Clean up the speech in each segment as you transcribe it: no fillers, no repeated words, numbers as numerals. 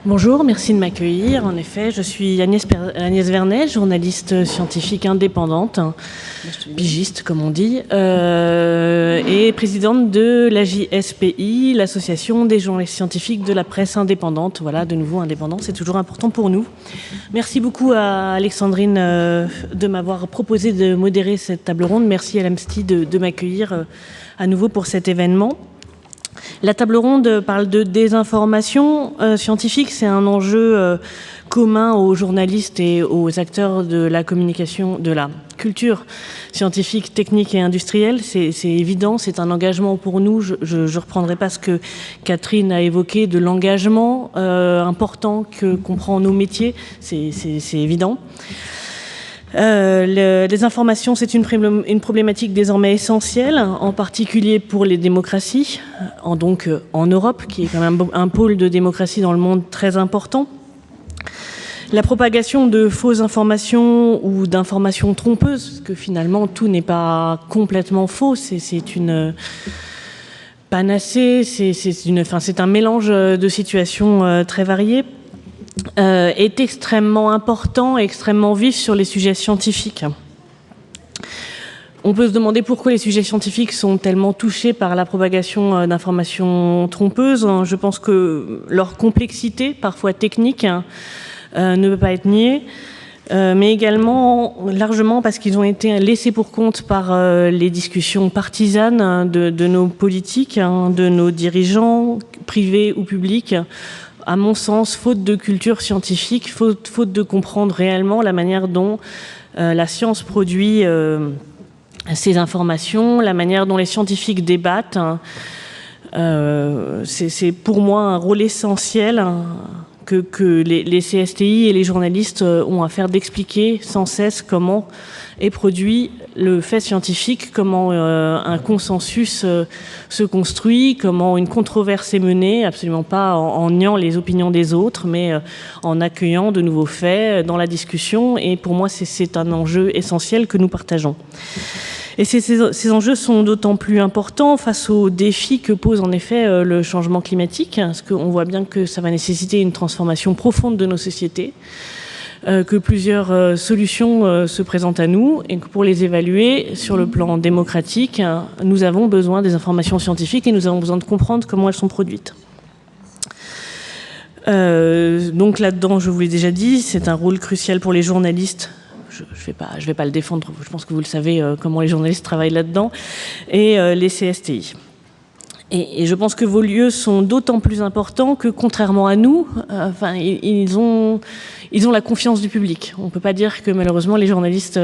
Bonjour, merci de m'accueillir. En effet, je suis Agnès Vernet, journaliste scientifique indépendante, pigiste comme on dit, et présidente de l'AJSPI, l'association des journalistes scientifiques de la presse indépendante. Voilà, de nouveau indépendant, c'est toujours important pour nous. Merci beaucoup à Alexandrine de m'avoir proposé de modérer cette table ronde. Merci à l'AMSTI de m'accueillir à nouveau pour cet événement. La table ronde parle de désinformation scientifique. C'est un enjeu commun aux journalistes et aux acteurs de la communication, de la culture scientifique, technique et industrielle. C'est évident, c'est un engagement pour nous. Je ne reprendrai pas ce que Catherine a évoqué de l'engagement important que comprend nos métiers. C'est évident. Les informations, c'est une problématique désormais essentielle, en particulier pour les démocraties, donc en Europe, qui est quand même un pôle de démocratie dans le monde très important. La propagation de fausses informations ou d'informations trompeuses, parce que finalement tout n'est pas complètement faux, c'est une panacée, c'est un mélange de situations très variées. Est extrêmement important et extrêmement vif sur les sujets scientifiques. On peut se demander pourquoi les sujets scientifiques sont tellement touchés par la propagation d'informations trompeuses. Je pense que leur complexité, parfois technique, ne peut pas être niée, mais également largement parce qu'ils ont été laissés pour compte par les discussions partisanes de nos politiques, de nos dirigeants, privés ou publics. À mon sens, faute de culture scientifique, faute de comprendre réellement la manière dont la science produit ces informations, la manière dont les scientifiques débattent. C'est pour moi un rôle essentiel que les CSTI et les journalistes ont à faire, d'expliquer sans cesse comment est produit le fait scientifique, comment un consensus se construit, comment une controverse est menée, absolument pas en niant les opinions des autres, mais en accueillant de nouveaux faits dans la discussion. Et pour moi, c'est un enjeu essentiel que nous partageons. Et ces enjeux sont d'autant plus importants face aux défis que pose en effet le changement climatique, parce qu'on voit bien que ça va nécessiter une transformation profonde de nos sociétés, que plusieurs solutions se présentent à nous, et que pour les évaluer sur le plan démocratique, nous avons besoin des informations scientifiques et nous avons besoin de comprendre comment elles sont produites. Donc là-dedans, je vous l'ai déjà dit, c'est un rôle crucial pour les journalistes. Je vais pas le défendre, je pense que vous le savez comment les journalistes travaillent là-dedans, et les CSTI. Et je pense que vos lieux sont d'autant plus importants que, contrairement à nous, ils ont la confiance du public. On ne peut pas dire que malheureusement les journalistes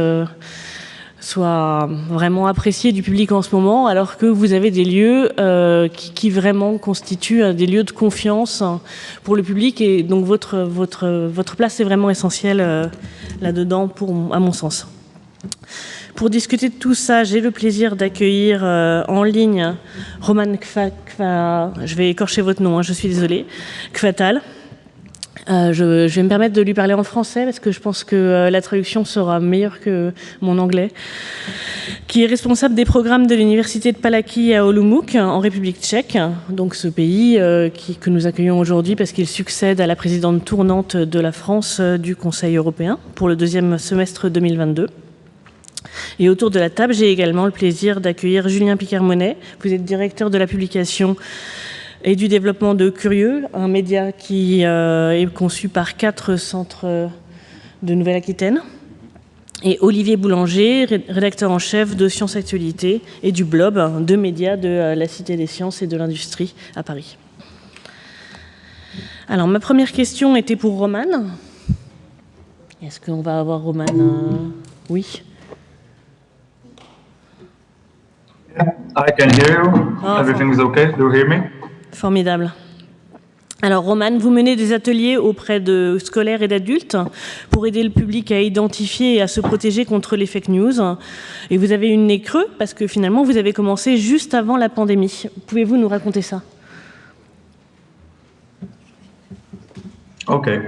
soient vraiment appréciés du public en ce moment, alors que vous avez des lieux qui vraiment constituent des lieux de confiance pour le public, et donc votre place est vraiment essentielle là-dedans, à mon sens. Pour discuter de tout ça, j'ai le plaisir d'accueillir en ligne Roman je vais écorcher votre nom, je suis désolée, Kvatal. Je vais me permettre de lui parler en français parce que je pense que la traduction sera meilleure que mon anglais, qui est responsable des programmes de l'université de Palacký à Olomouc en République tchèque, donc ce pays que nous accueillons aujourd'hui parce qu'il succède à la présidente tournante de la France du Conseil européen pour le deuxième semestre 2022. Et autour de la table, j'ai également le plaisir d'accueillir Julien Picard-Monet. Vous êtes directeur de la publication et du développement de Curieux, un média qui est conçu par 4 centres de Nouvelle-Aquitaine. Et Olivier Boulanger, rédacteur en chef de Sciences Actualité et du Blob, 2 médias de la Cité des Sciences et de l'Industrie à Paris. Alors, ma première question était pour Roman. Est-ce qu'on va avoir Roman Oui. I can hear you. Everything is okay. Do you hear me? Formidable. Alors, Roman, vous menez des ateliers auprès de scolaires et d'adultes pour aider le public à identifier et à se protéger contre les fake news. Et vous avez eu le nez creux parce que finalement, vous avez commencé juste avant la pandémie. Pouvez-vous nous raconter ça? Okay.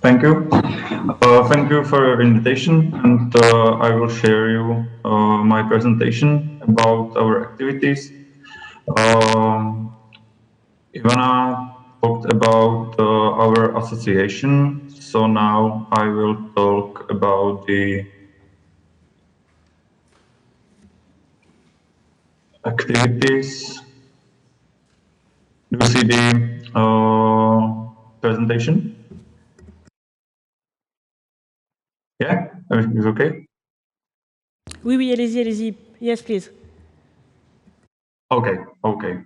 Thank you. Thank you for your invitation, and I will share you my presentation about our activities. Ivana talked about our association. So now I will talk about the activities. Do you see the presentation? Yeah, everything is okay? Oui, oui, allez-y, allez-y. Yes, please. Okay, okay.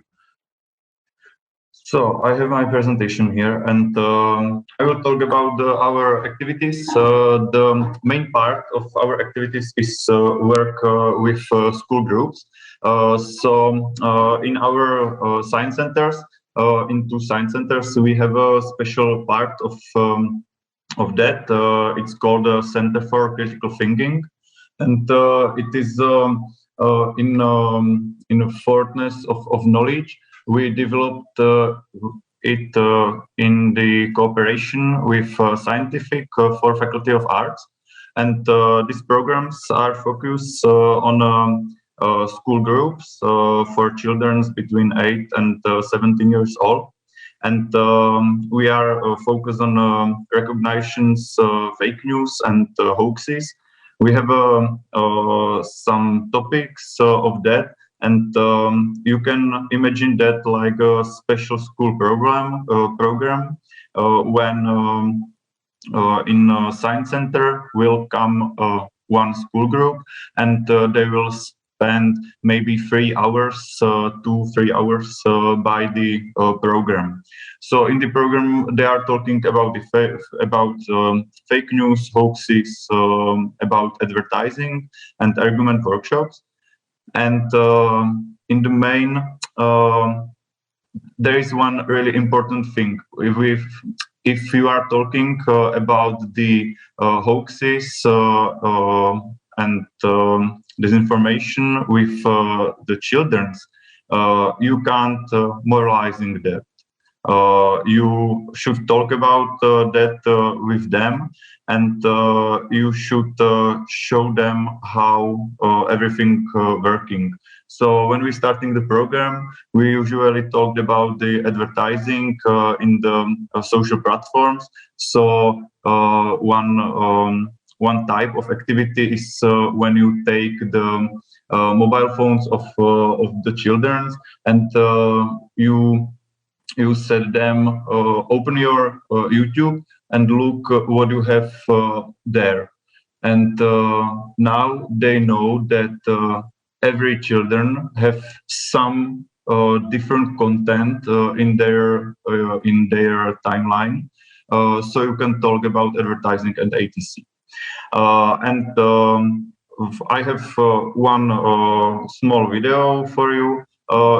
So I have my presentation here, and I will talk about our activities. The main part of our activities is work with school groups. In our science centers, in two science centers, we have a special part of that. It's called the Center for Critical Thinking, and it is in a fortress of knowledge. We developed it in the cooperation with Scientific for Faculty of Arts, and these programs are focused on school groups for children between 8 and 17 years old. And we are focused on recognitions, fake news, and hoaxes. We have some topics of that, and you can imagine that like a special school program when in science center will come one school group, and they will spend maybe 3 hours, 2-3 hours by the program. So in the program, they are talking about about fake news, hoaxes, about advertising, and argument workshops. And in the main, there is one really important thing. If you are talking about the hoaxes and disinformation with the children, you can't moralizing that. You should talk about that with them, and you should show them how everything working. So when we starting the program, we usually talked about the advertising in the social platforms. So one type of activity is when you take the mobile phones of the children, and you said them open your YouTube and look what you have there. And now they know that every children have some different content in their timeline. So you can talk about advertising and ATC. And I have one small video for you.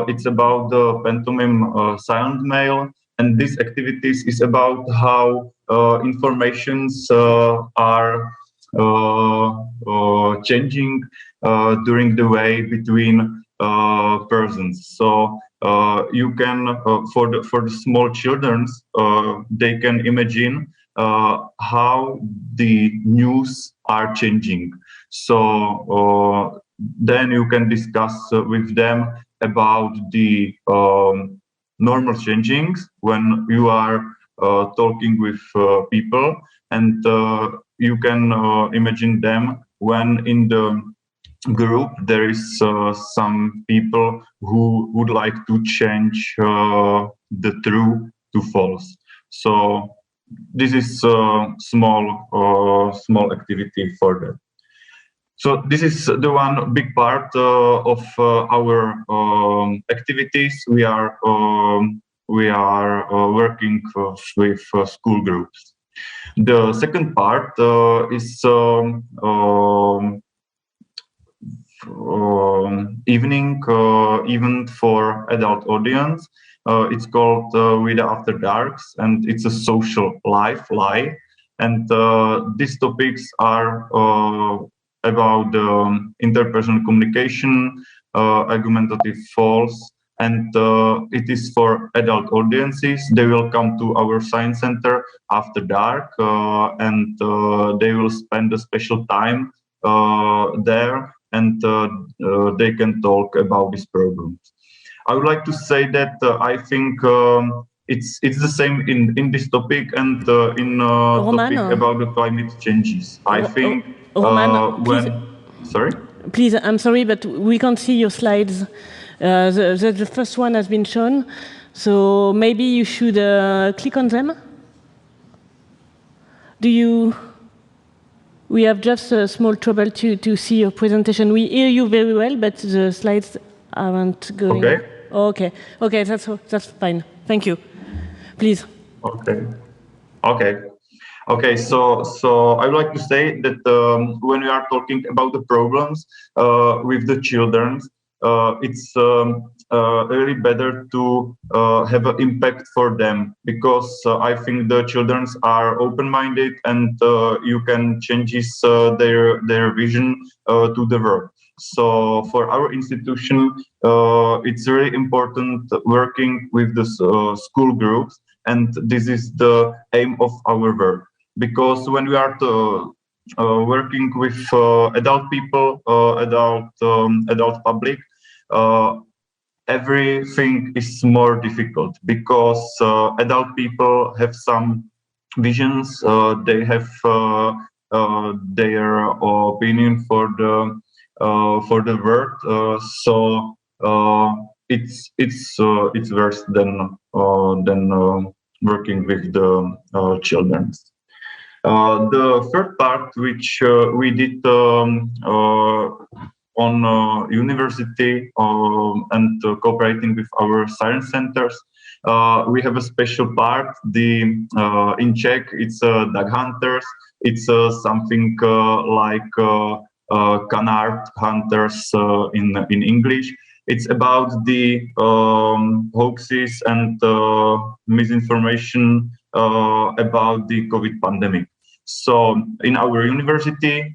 It's about the pantomime silent mail, and this activities is about how informations are changing during the way between persons. So you can for the small children, they can imagine how the news are changing. So then you can discuss with them about the normal changings when you are talking with people, and you can imagine them when in the group there is some people who would like to change the true to false. So this is a small activity for that. So this is the one big part of our activities. We are working with school groups. The second part is evening event for adult audience. It's called Vida After Darks, and it's a social life lie. And these topics are about interpersonal communication, argumentative false, and it is for adult audiences. They will come to our science center after dark, and they will spend a special time there, and they can talk about these problems. I would like to say that I think it's the same in this topic and in Roman, topic about the climate changes. I think Roman, please, sorry. Please, I'm sorry, but we can't see your slides. The first one has been shown, so maybe you should click on them. We have just a small trouble to see your presentation. We hear you very well, but the slides aren't going. Okay. Okay. Okay, that's fine. Thank you. Please. Okay. Okay. Okay, so I would like to say that when we are talking about the problems with the children, it's really better to have an impact for them, because I think the children are open-minded and you can change their vision to the world. So for our institution, it's really important working with the school groups, and this is the aim of our work. Because when we are working with adult people, adult public, everything is more difficult, because adult people have some visions, they have their opinion for the world, so it's worse than working with the children. The third part, which we did on university and cooperating with our science centers, we have a special part. In Czech, it's Duck Hunters. It's something like canard hunters in English. It's about the hoaxes and misinformation about the COVID pandemic. So in our university,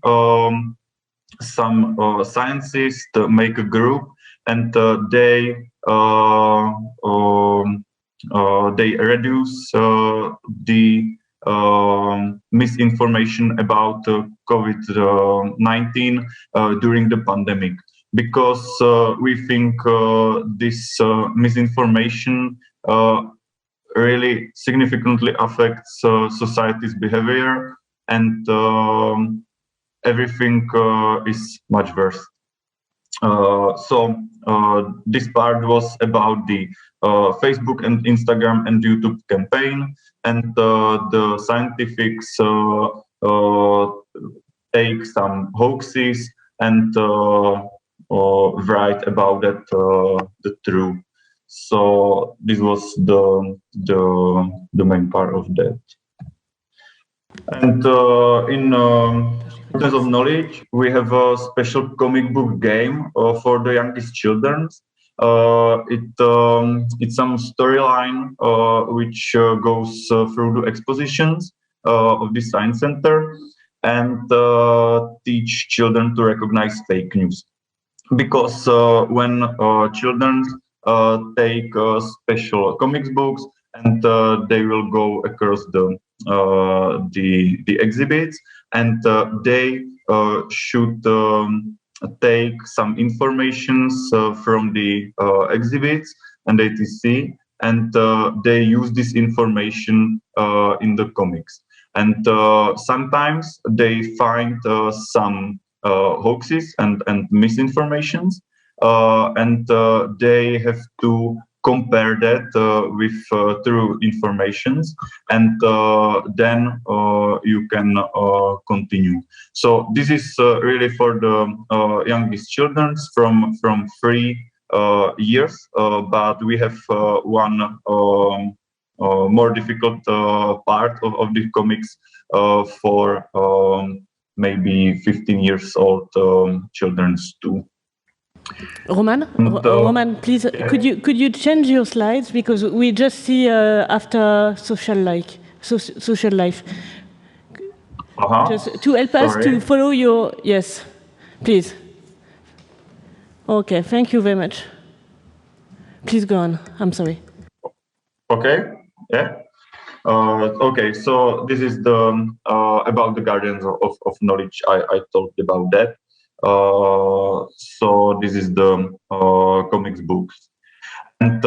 some scientists make a group, and they reduce the misinformation about COVID-19 during the pandemic, because we think this misinformation really significantly affects society's behavior, and everything is much worse. So this part was about the Facebook and Instagram and YouTube campaign, and the scientifics take some hoaxes and write about that the truth. So this was the main part of that. And in terms of knowledge, we have a special comic book game for the youngest children. It's some storyline which goes through the expositions of the science center and teach children to recognize fake news. Because when children take special comics books and they will go across the exhibits, and they should take some informations from the exhibits and etc. And they use this information in the comics. And sometimes they find some hoaxes and misinformations, and they have to compare that with true informations, and then you can continue. So this is really for the youngest children from 3 years, but we have one more difficult part of the comics for maybe 15 years old children too. Roman, Roman, please, yeah. could you change your slides, because we just see after social life. Just to help us to follow your, yes, please. Okay, thank you very much. Please go on. I'm sorry. Okay. Yeah. Okay. So this is the about the guardians of knowledge. I talked about that. So this is the comics books. And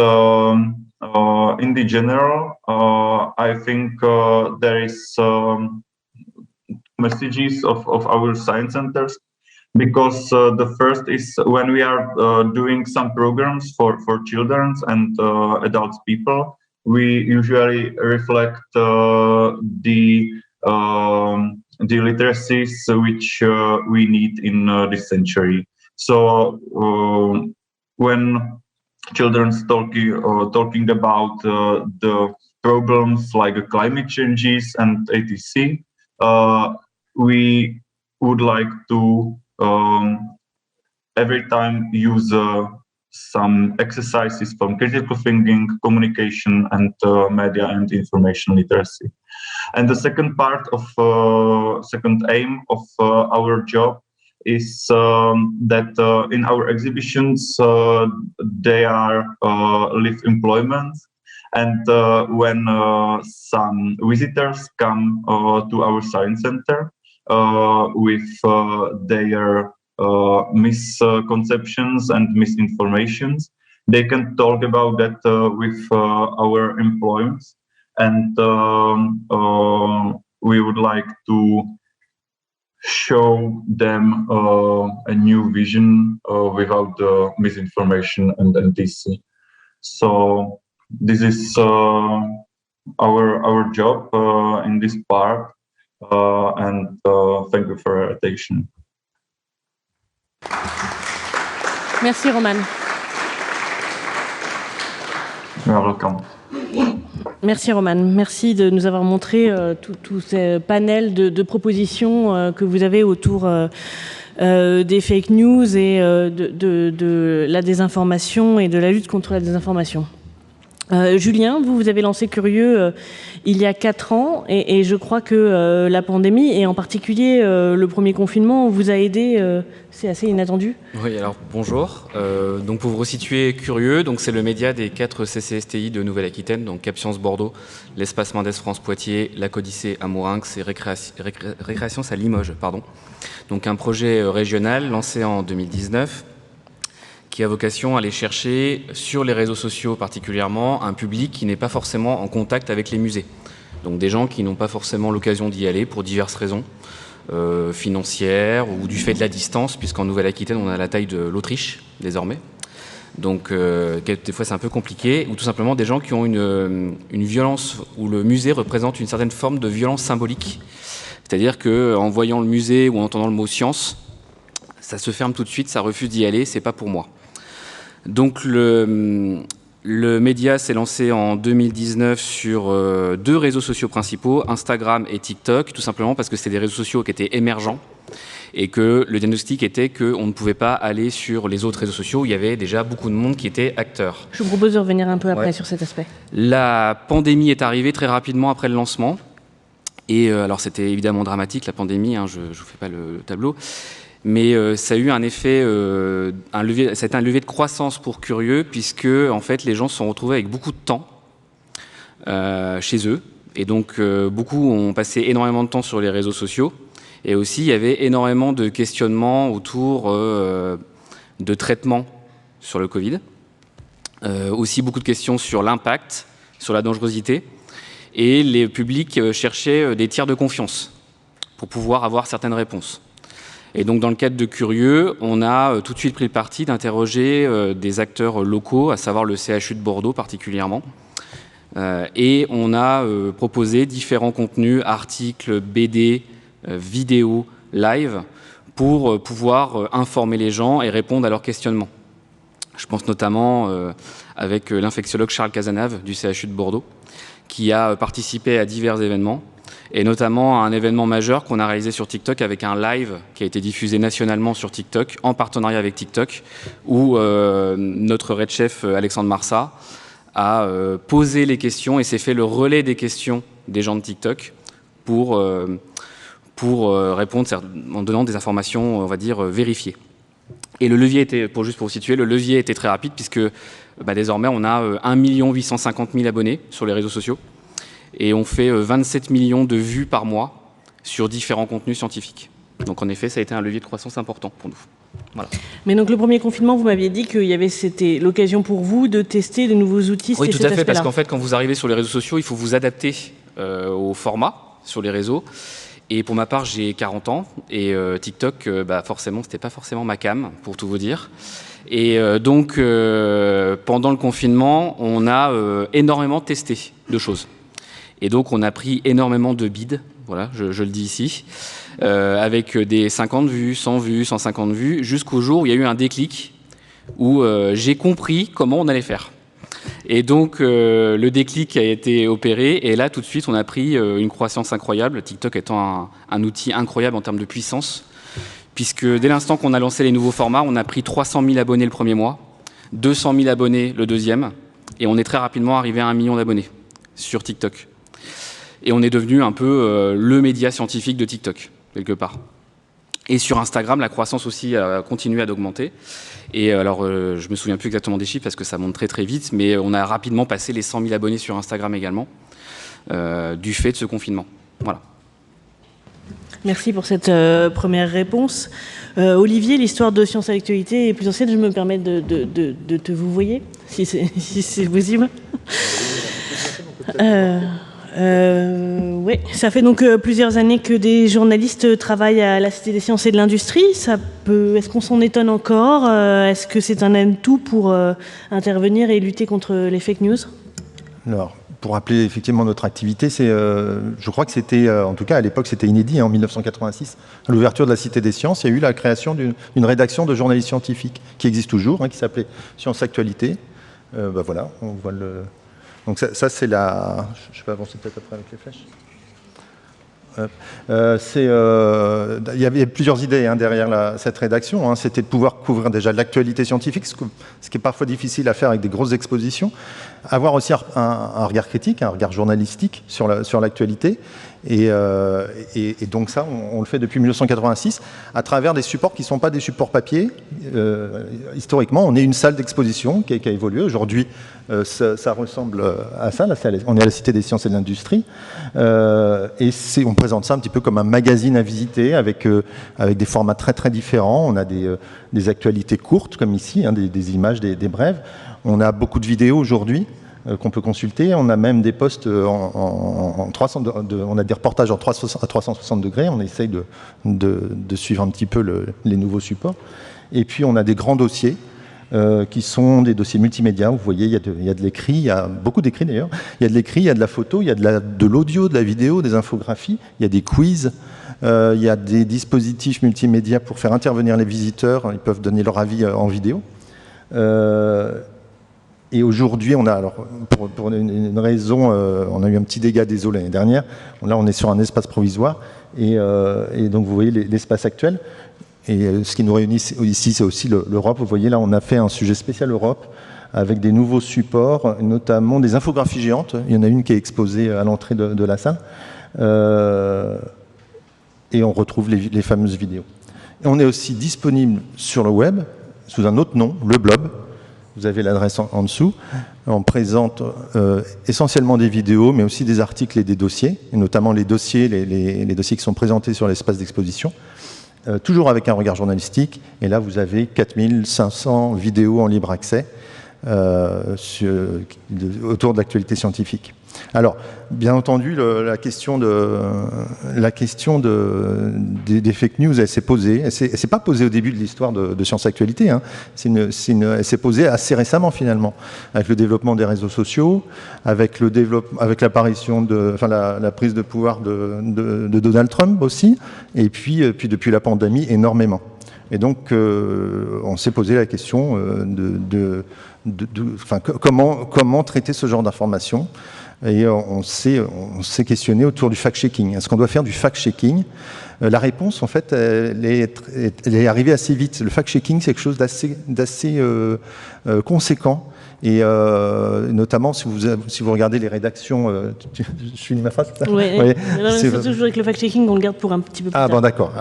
in the general, I think there is messages of our science centers, because the first is when we are doing some programs for children and adults people, we usually reflect the literacies which we need in this century. So when children's talking about the problems like climate changes and etc., we would like to every time use some exercises from critical thinking, communication, and media and information literacy. And the second part of second aim of our job is that in our exhibitions they are live employment, and when some visitors come to our science center with their misconceptions and misinformations, they can talk about that with our employees, and we would like to show them a new vision without the misinformation and DC. So this is our job in this part, and thank you for your attention. Merci Roman. You are welcome. Merci Roman, merci de nous avoir montré tout ce panel de propositions que vous avez autour des fake news et de la désinformation et de la lutte contre la désinformation. Julien, vous avez lancé Curieux il y a 4 ans et je crois que la pandémie et en particulier le premier confinement vous a aidé, c'est assez inattendu. Oui, alors bonjour. Donc pour vous resituer, Curieux, donc c'est le média des 4 CCSTI de Nouvelle-Aquitaine, donc Cap Science Bordeaux, l'Espace Mendès France Poitiers, la Codicée à Mourinx et Récréation à Limoges, pardon. Donc un projet régional lancé en 2019. Qui a vocation à aller chercher, sur les réseaux sociaux particulièrement, un public qui n'est pas forcément en contact avec les musées. Donc des gens qui n'ont pas forcément l'occasion d'y aller pour diverses raisons, financières ou du fait de la distance, puisqu'en Nouvelle-Aquitaine, on a la taille de l'Autriche, désormais. Donc des fois, c'est un peu compliqué, ou tout simplement des gens qui ont une violence, où le musée représente une certaine forme de violence symbolique. C'est-à-dire qu'en voyant le musée ou en entendant le mot « science », ça se ferme tout de suite, ça refuse d'y aller, c'est pas pour moi. Donc le média s'est lancé en 2019 sur 2 réseaux sociaux principaux, Instagram et TikTok, tout simplement parce que c'était des réseaux sociaux qui étaient émergents et que le diagnostic était qu'on ne pouvait pas aller sur les autres réseaux sociaux où il y avait déjà beaucoup de monde qui était acteurs. Je vous propose de revenir un peu après sur cet aspect. La pandémie est arrivée très rapidement après le lancement. Et alors c'était évidemment dramatique, la pandémie, hein, je ne vous fais pas le tableau. Mais ça a eu un effet, ça a été un levier de croissance pour Curieux, puisque en fait, les gens se sont retrouvés avec beaucoup de temps chez eux. Et donc, beaucoup ont passé énormément de temps sur les réseaux sociaux. Et aussi, il y avait énormément de questionnements autour de traitements sur le Covid. Aussi, beaucoup de questions sur l'impact, sur la dangerosité. Et les publics cherchaient des tiers de confiance pour pouvoir avoir certaines réponses. Et donc, dans le cadre de Curieux, on a tout de suite pris le parti d'interroger des acteurs locaux, à savoir le CHU de Bordeaux particulièrement. Et on a proposé différents contenus, articles, BD, vidéos, live, pour pouvoir informer les gens et répondre à leurs questionnements. Je pense notamment avec l'infectiologue Charles Cazenave du CHU de Bordeaux, qui a participé à divers événements, et notamment à un événement majeur qu'on a réalisé sur TikTok avec un live qui a été diffusé nationalement sur TikTok, en partenariat avec TikTok, où notre Red Chef Alexandre Marsat a posé les questions et s'est fait le relais des questions des gens de TikTok pour répondre en donnant des informations, on va dire, vérifiées. Et le levier était, juste pour vous situer, le levier était très rapide puisque désormais on a 1 850 000 abonnés sur les réseaux sociaux. Et on fait 27 millions de vues par mois sur différents contenus scientifiques. Donc en effet, ça a été un levier de croissance important pour nous. Voilà. Mais donc le premier confinement, vous m'aviez dit que c'était l'occasion pour vous de tester de nouveaux outils. Oui, tout à fait, parce qu'en fait, quand vous arrivez sur les réseaux sociaux, il faut vous adapter au format sur les réseaux. Et pour ma part, j'ai 40 ans et TikTok, forcément, c'était pas forcément ma came, pour tout vous dire. Et donc, pendant le confinement, on a énormément testé de choses. Et donc, on a pris énormément de bids, voilà, je le dis ici, avec des 50 vues, 100 vues, 150 vues, jusqu'au jour où il y a eu un déclic, où j'ai compris comment on allait faire. Et donc, le déclic a été opéré, et là, tout de suite, on a pris une croissance incroyable, TikTok étant un outil incroyable en termes de puissance, puisque dès l'instant qu'on a lancé les nouveaux formats, on a pris 300 000 abonnés le premier mois, 200 000 abonnés le deuxième, et on est très rapidement arrivé à 1 million d'abonnés sur TikTok. Et on est devenu un peu le média scientifique de TikTok, quelque part. Et sur Instagram, la croissance aussi a continué à augmenter. Et alors, je me souviens plus exactement des chiffres parce que ça monte très très vite, mais on a rapidement passé les 100 000 abonnés sur Instagram également, du fait de ce confinement. Voilà. Merci pour cette première réponse. Olivier, l'histoire de Sciences à l'actualité est plus ancienne. Je me permets de te vous voyer, si c'est possible. Oui, ça fait donc plusieurs années que des journalistes travaillent à la Cité des Sciences et de l'Industrie. Est-ce qu'on s'en étonne encore? Est-ce que c'est un atout pour intervenir et lutter contre les fake news? Alors, pour rappeler effectivement notre activité, je crois que c'était, en tout cas à l'époque, c'était inédit, en 1986, à l'ouverture de la Cité des Sciences, il y a eu la création d'une rédaction de journalistes scientifiques qui existe toujours, qui s'appelait Sciences Actualité. Voilà, on voit le... Donc ça c'est la... Je vais avancer peut-être après avec les flèches. Il y avait plusieurs idées derrière cette rédaction. C'était de pouvoir couvrir déjà l'actualité scientifique, ce qui est parfois difficile à faire avec des grosses expositions. Avoir aussi un regard critique, un regard journalistique sur l'actualité. Et donc ça, on le fait depuis 1986 à travers des supports qui ne sont pas des supports papier. Historiquement, on est une salle d'exposition qui a évolué. Aujourd'hui, ça ressemble à ça. Là, on est à la Cité des Sciences et de l'Industrie. Et on présente ça un petit peu comme un magazine à visiter avec des formats très très différents. On a des actualités courtes comme ici, des images, des brèves. On a beaucoup de vidéos aujourd'hui qu'on peut consulter. On a même des posts en 300, on a des reportages à 360 degrés. On essaye de suivre un petit peu les nouveaux supports. Et puis on a des grands dossiers qui sont des dossiers multimédia. Vous voyez, il y a de l'écrit, il y a beaucoup d'écrit d'ailleurs. Il y a de l'écrit, il y a de la photo, il y a de l'audio, de la vidéo, des infographies, il y a des quiz. Il y a des dispositifs multimédia pour faire intervenir les visiteurs. Ils peuvent donner leur avis en vidéo. Et aujourd'hui, on a, alors, pour une raison, on a eu un petit dégât des eaux l'année dernière. Là, on est sur un espace provisoire. Et donc, vous voyez l'espace actuel. Et ce qui nous réunit ici, c'est aussi l'Europe. Vous voyez, là, on a fait un sujet spécial Europe avec des nouveaux supports, notamment des infographies géantes. Il y en a une qui est exposée à l'entrée de la salle. Et on retrouve les fameuses vidéos. Et on est aussi disponible sur le web, sous un autre nom, le Blob. Vous avez l'adresse en dessous. On présente essentiellement des vidéos, mais aussi des articles et des dossiers, et notamment les dossiers qui sont présentés sur l'espace d'exposition, toujours avec un regard journalistique. Et là, vous avez 4500 vidéos en libre accès autour de l'actualité scientifique. Alors, bien entendu, la question des fake news, elle s'est posée. Elle s'est pas posée au début de l'histoire de Sciences Actualité. Elle s'est posée assez récemment, finalement, avec le développement des réseaux sociaux, avec l'apparition la prise de pouvoir de Donald Trump aussi, et puis depuis la pandémie, énormément. Et donc, on s'est posé la question comment traiter ce genre d'informations. Et on s'est questionné autour du fact-checking. Est-ce qu'on doit faire du fact-checking? La réponse, en fait, elle est arrivée assez vite. Le fact-checking, c'est quelque chose d'assez conséquent. Et notamment, si vous regardez les rédactions... je finis ma phrase, c'est ça? Oui, c'est toujours avec le fact-checking, on le garde pour un petit peu plus tard. Bon, d'accord.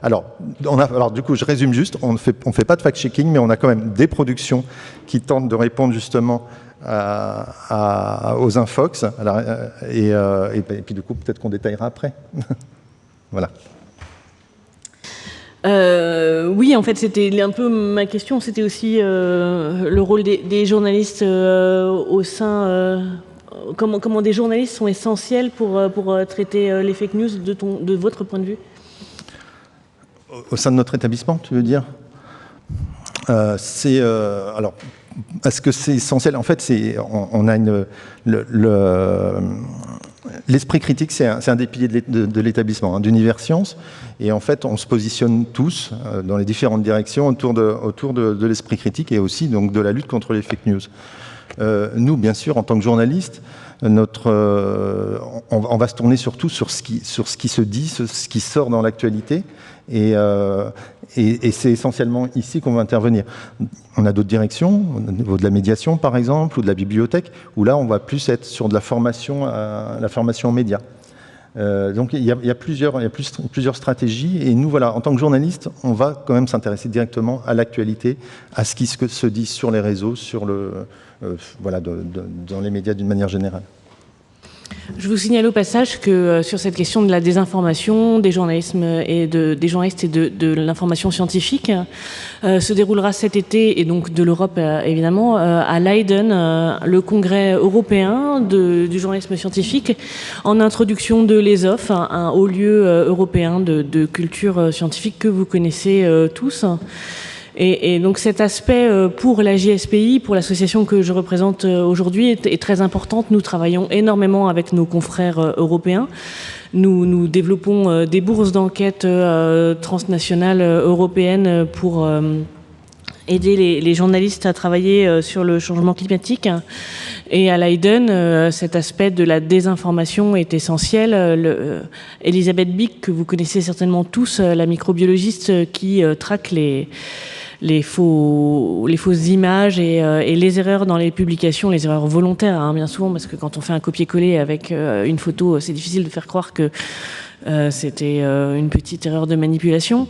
Alors, du coup, je résume juste. On fait pas de fact-checking, mais on a quand même des productions qui tentent de répondre justement aux infox. Et puis, du coup, peut-être qu'on détaillera après. Voilà. Oui, en fait, c'était un peu ma question, c'était aussi le rôle des journalistes au sein... comment des journalistes sont essentiels pour traiter les fake news de votre point de vue? Au sein de notre établissement, tu veux dire? Alors, est-ce que c'est essentiel? En fait, on a l'esprit critique, c'est un des piliers de l'établissement, d'Universcience. Et en fait, on se positionne tous dans les différentes directions autour de l'esprit critique et aussi donc, de la lutte contre les fake news. Nous, bien sûr, en tant que journalistes, on va se tourner surtout sur ce qui se dit, ce qui sort dans l'actualité. Et c'est essentiellement ici qu'on va intervenir. On a d'autres directions, au niveau de la médiation par exemple, ou de la bibliothèque, où là on va plus être sur de la formation aux médias. Donc il y a plusieurs stratégies, et nous voilà, en tant que journalistes, on va quand même s'intéresser directement à l'actualité, à ce qui se dit sur les réseaux, dans les médias d'une manière générale. Je vous signale au passage que sur cette question de la désinformation, des journalistes et de l'information scientifique, se déroulera cet été, et donc de l'Europe évidemment, à Leiden, le congrès européen du journalisme scientifique, en introduction de l'ESOF, un haut lieu européen de culture scientifique que vous connaissez tous. Et donc cet aspect pour la JSPI, pour l'association que je représente aujourd'hui, est très importante. Nous travaillons énormément avec nos confrères européens. Nous développons des bourses d'enquête transnationales européennes pour aider les journalistes à travailler sur le changement climatique. Et à Leiden, cet aspect de la désinformation est essentiel. Elisabeth Bick, que vous connaissez certainement tous, la microbiologiste qui traque les fausses images et les erreurs dans les publications, les erreurs volontaires, bien souvent, parce que quand on fait un copier-coller avec une photo, c'est difficile de faire croire que c'était une petite erreur de manipulation.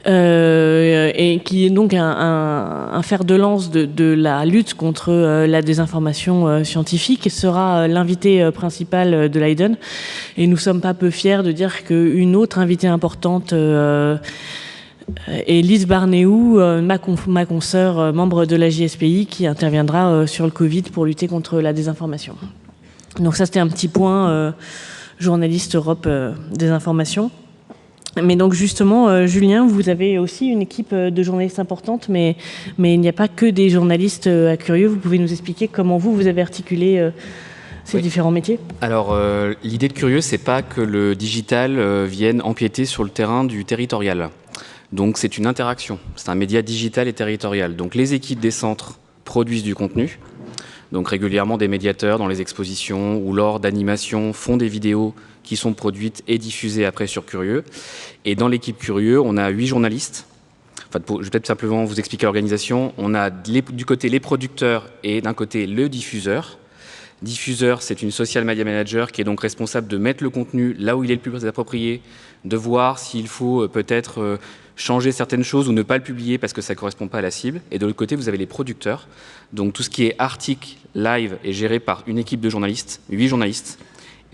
Et qui est donc un fer de lance de la lutte contre la désinformation scientifique, sera l'invité principal de Leiden. Et nous sommes pas peu fiers de dire qu'une autre invitée importante et Lise Barnéou, ma consoeur, membre de la JSPI, qui interviendra sur le Covid pour lutter contre la désinformation. Donc ça, c'était un petit point journaliste Europe des informations. Mais donc justement, Julien, vous avez aussi une équipe de journalistes importante, mais il n'y a pas que des journalistes à Curieux. Vous pouvez nous expliquer comment vous avez articulé ces différents métiers? Alors, l'idée de Curieux, c'est pas que le digital vienne empiéter sur le terrain du territorial. Donc c'est une interaction, c'est un média digital et territorial. Donc les équipes des centres produisent du contenu, donc régulièrement des médiateurs dans les expositions ou lors d'animations font des vidéos qui sont produites et diffusées après sur Curieux. Et dans l'équipe Curieux, on a 8 journalistes. Enfin, je vais peut-être simplement vous expliquer l'organisation. On a du côté les producteurs et d'un côté le diffuseur. Diffuseur, c'est une social media manager qui est donc responsable de mettre le contenu là où il est le plus approprié, de voir s'il faut peut-être changer certaines choses ou ne pas le publier parce que ça ne correspond pas à la cible. Et de l'autre côté, vous avez les producteurs. Donc tout ce qui est article, live est géré par une équipe de journalistes, 8 journalistes,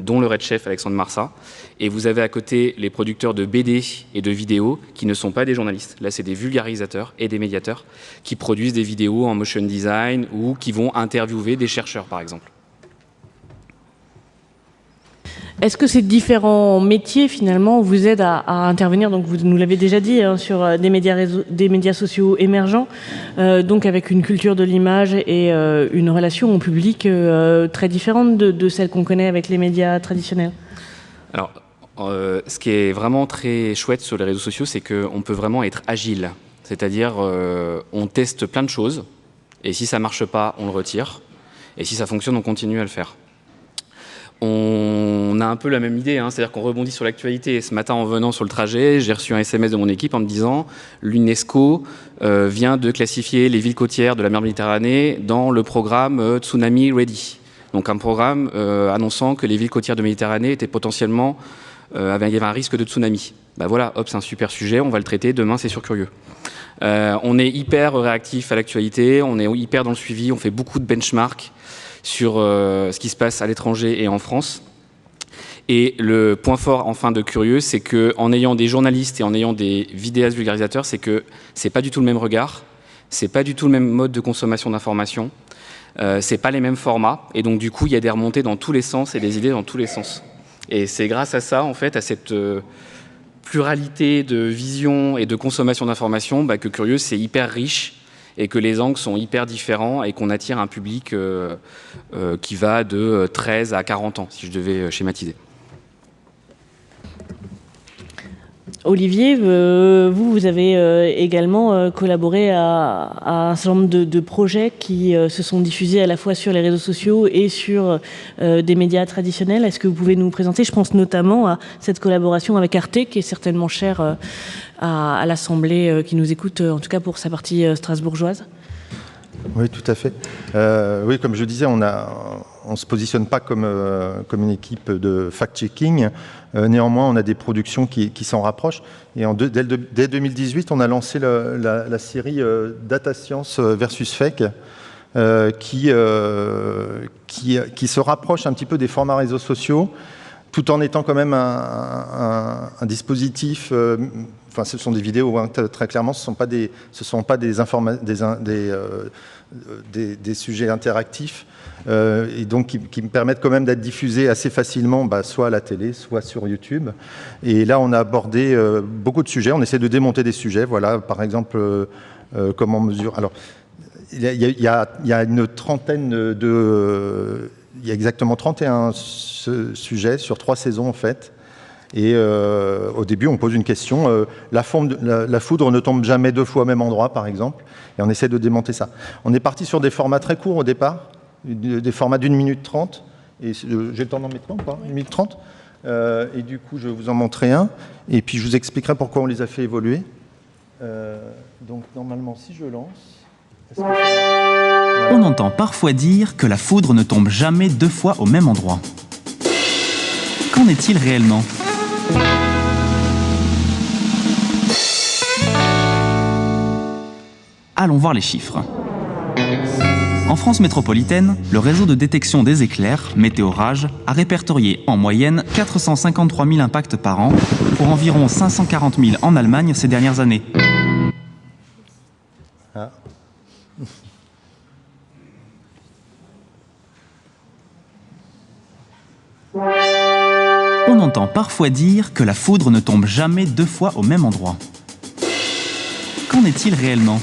dont le Red Chef Alexandre Marsat. Et vous avez à côté les producteurs de BD et de vidéos qui ne sont pas des journalistes. Là, c'est des vulgarisateurs et des médiateurs qui produisent des vidéos en motion design ou qui vont interviewer des chercheurs, par exemple. Est-ce que ces différents métiers, finalement, vous aident à intervenir, donc vous nous l'avez déjà dit, sur des médias sociaux émergents, donc avec une culture de l'image et une relation au public très différente de celle qu'on connaît avec les médias traditionnels? Alors, ce qui est vraiment très chouette sur les réseaux sociaux, c'est qu'on peut vraiment être agile. C'est-à-dire, on teste plein de choses, et si ça ne marche pas, on le retire. Et si ça fonctionne, on continue à le faire. On a un peu la même idée, c'est-à-dire qu'on rebondit sur l'actualité. Ce matin, en venant sur le trajet, j'ai reçu un SMS de mon équipe en me disant « L'UNESCO vient de classifier les villes côtières de la mer Méditerranée dans le programme Tsunami Ready ». Donc un programme annonçant que les villes côtières de Méditerranée étaient potentiellement, il y avait un risque de tsunami. Ben voilà, hop, c'est un super sujet, on va le traiter, demain c'est sur Curieux. On est hyper réactif à l'actualité, on est hyper dans le suivi, on fait beaucoup de benchmarks sur ce qui se passe à l'étranger et en France. Et le point fort, enfin, de Curieux, c'est qu'en ayant des journalistes et en ayant des vidéastes vulgarisateurs, c'est que c'est pas du tout le même regard, c'est pas du tout le même mode de consommation d'informations, c'est pas les mêmes formats, et donc du coup, il y a des remontées dans tous les sens et des idées dans tous les sens. Et c'est grâce à ça, en fait, à cette pluralité de vision et de consommation d'informations, que Curieux, c'est hyper riche et que les angles sont hyper différents et qu'on attire un public qui va de 13 à 40 ans, si je devais schématiser. Olivier, vous avez également collaboré à un certain nombre de projets qui se sont diffusés à la fois sur les réseaux sociaux et sur des médias traditionnels. Est-ce que vous pouvez nous présenter? Je pense notamment à cette collaboration avec Arte, qui est certainement chère à l'Assemblée qui nous écoute, en tout cas pour sa partie strasbourgeoise. Oui, tout à fait. Oui, comme je disais, on ne se positionne pas comme une équipe de fact-checking. Néanmoins, on a des productions qui s'en rapprochent. Et dès 2018, on a lancé la série Data Science versus Fake, qui se rapproche un petit peu des formats réseaux sociaux, tout en étant quand même un dispositif. Enfin, ce sont des vidéos, hein, très clairement, ce ne sont pas des sujets interactifs, et donc qui me permettent quand même d'être diffusés assez facilement, soit à la télé, soit sur YouTube. Et là, on a abordé beaucoup de sujets. On essaie de démonter des sujets. Voilà, par exemple, comment mesure. Alors, il y a une trentaine il y a exactement 31 sujets sur 3 saisons, en fait. Et au début, on pose une question. La foudre ne tombe jamais 2 fois au même endroit, par exemple. Et on essaie de démonter ça. On est parti sur des formats très courts au départ, des formats d'1 minute 30. Et j'ai le temps d'en mettre un ou pas? 1 minute 30. Et du coup, je vais vous en montrer un. Et puis, je vous expliquerai pourquoi on les a fait évoluer. Donc, normalement, si je lance... On entend parfois dire que la foudre ne tombe jamais 2 fois au même endroit. Qu'en est-il réellement ? Allons voir les chiffres. En France métropolitaine, le réseau de détection des éclairs, Météorage, a répertorié en moyenne 453 000 impacts par an, pour environ 540 000 en Allemagne ces dernières années. Ah. On entend parfois dire que la foudre ne tombe jamais 2 fois au même endroit. Qu'en est-il réellement ?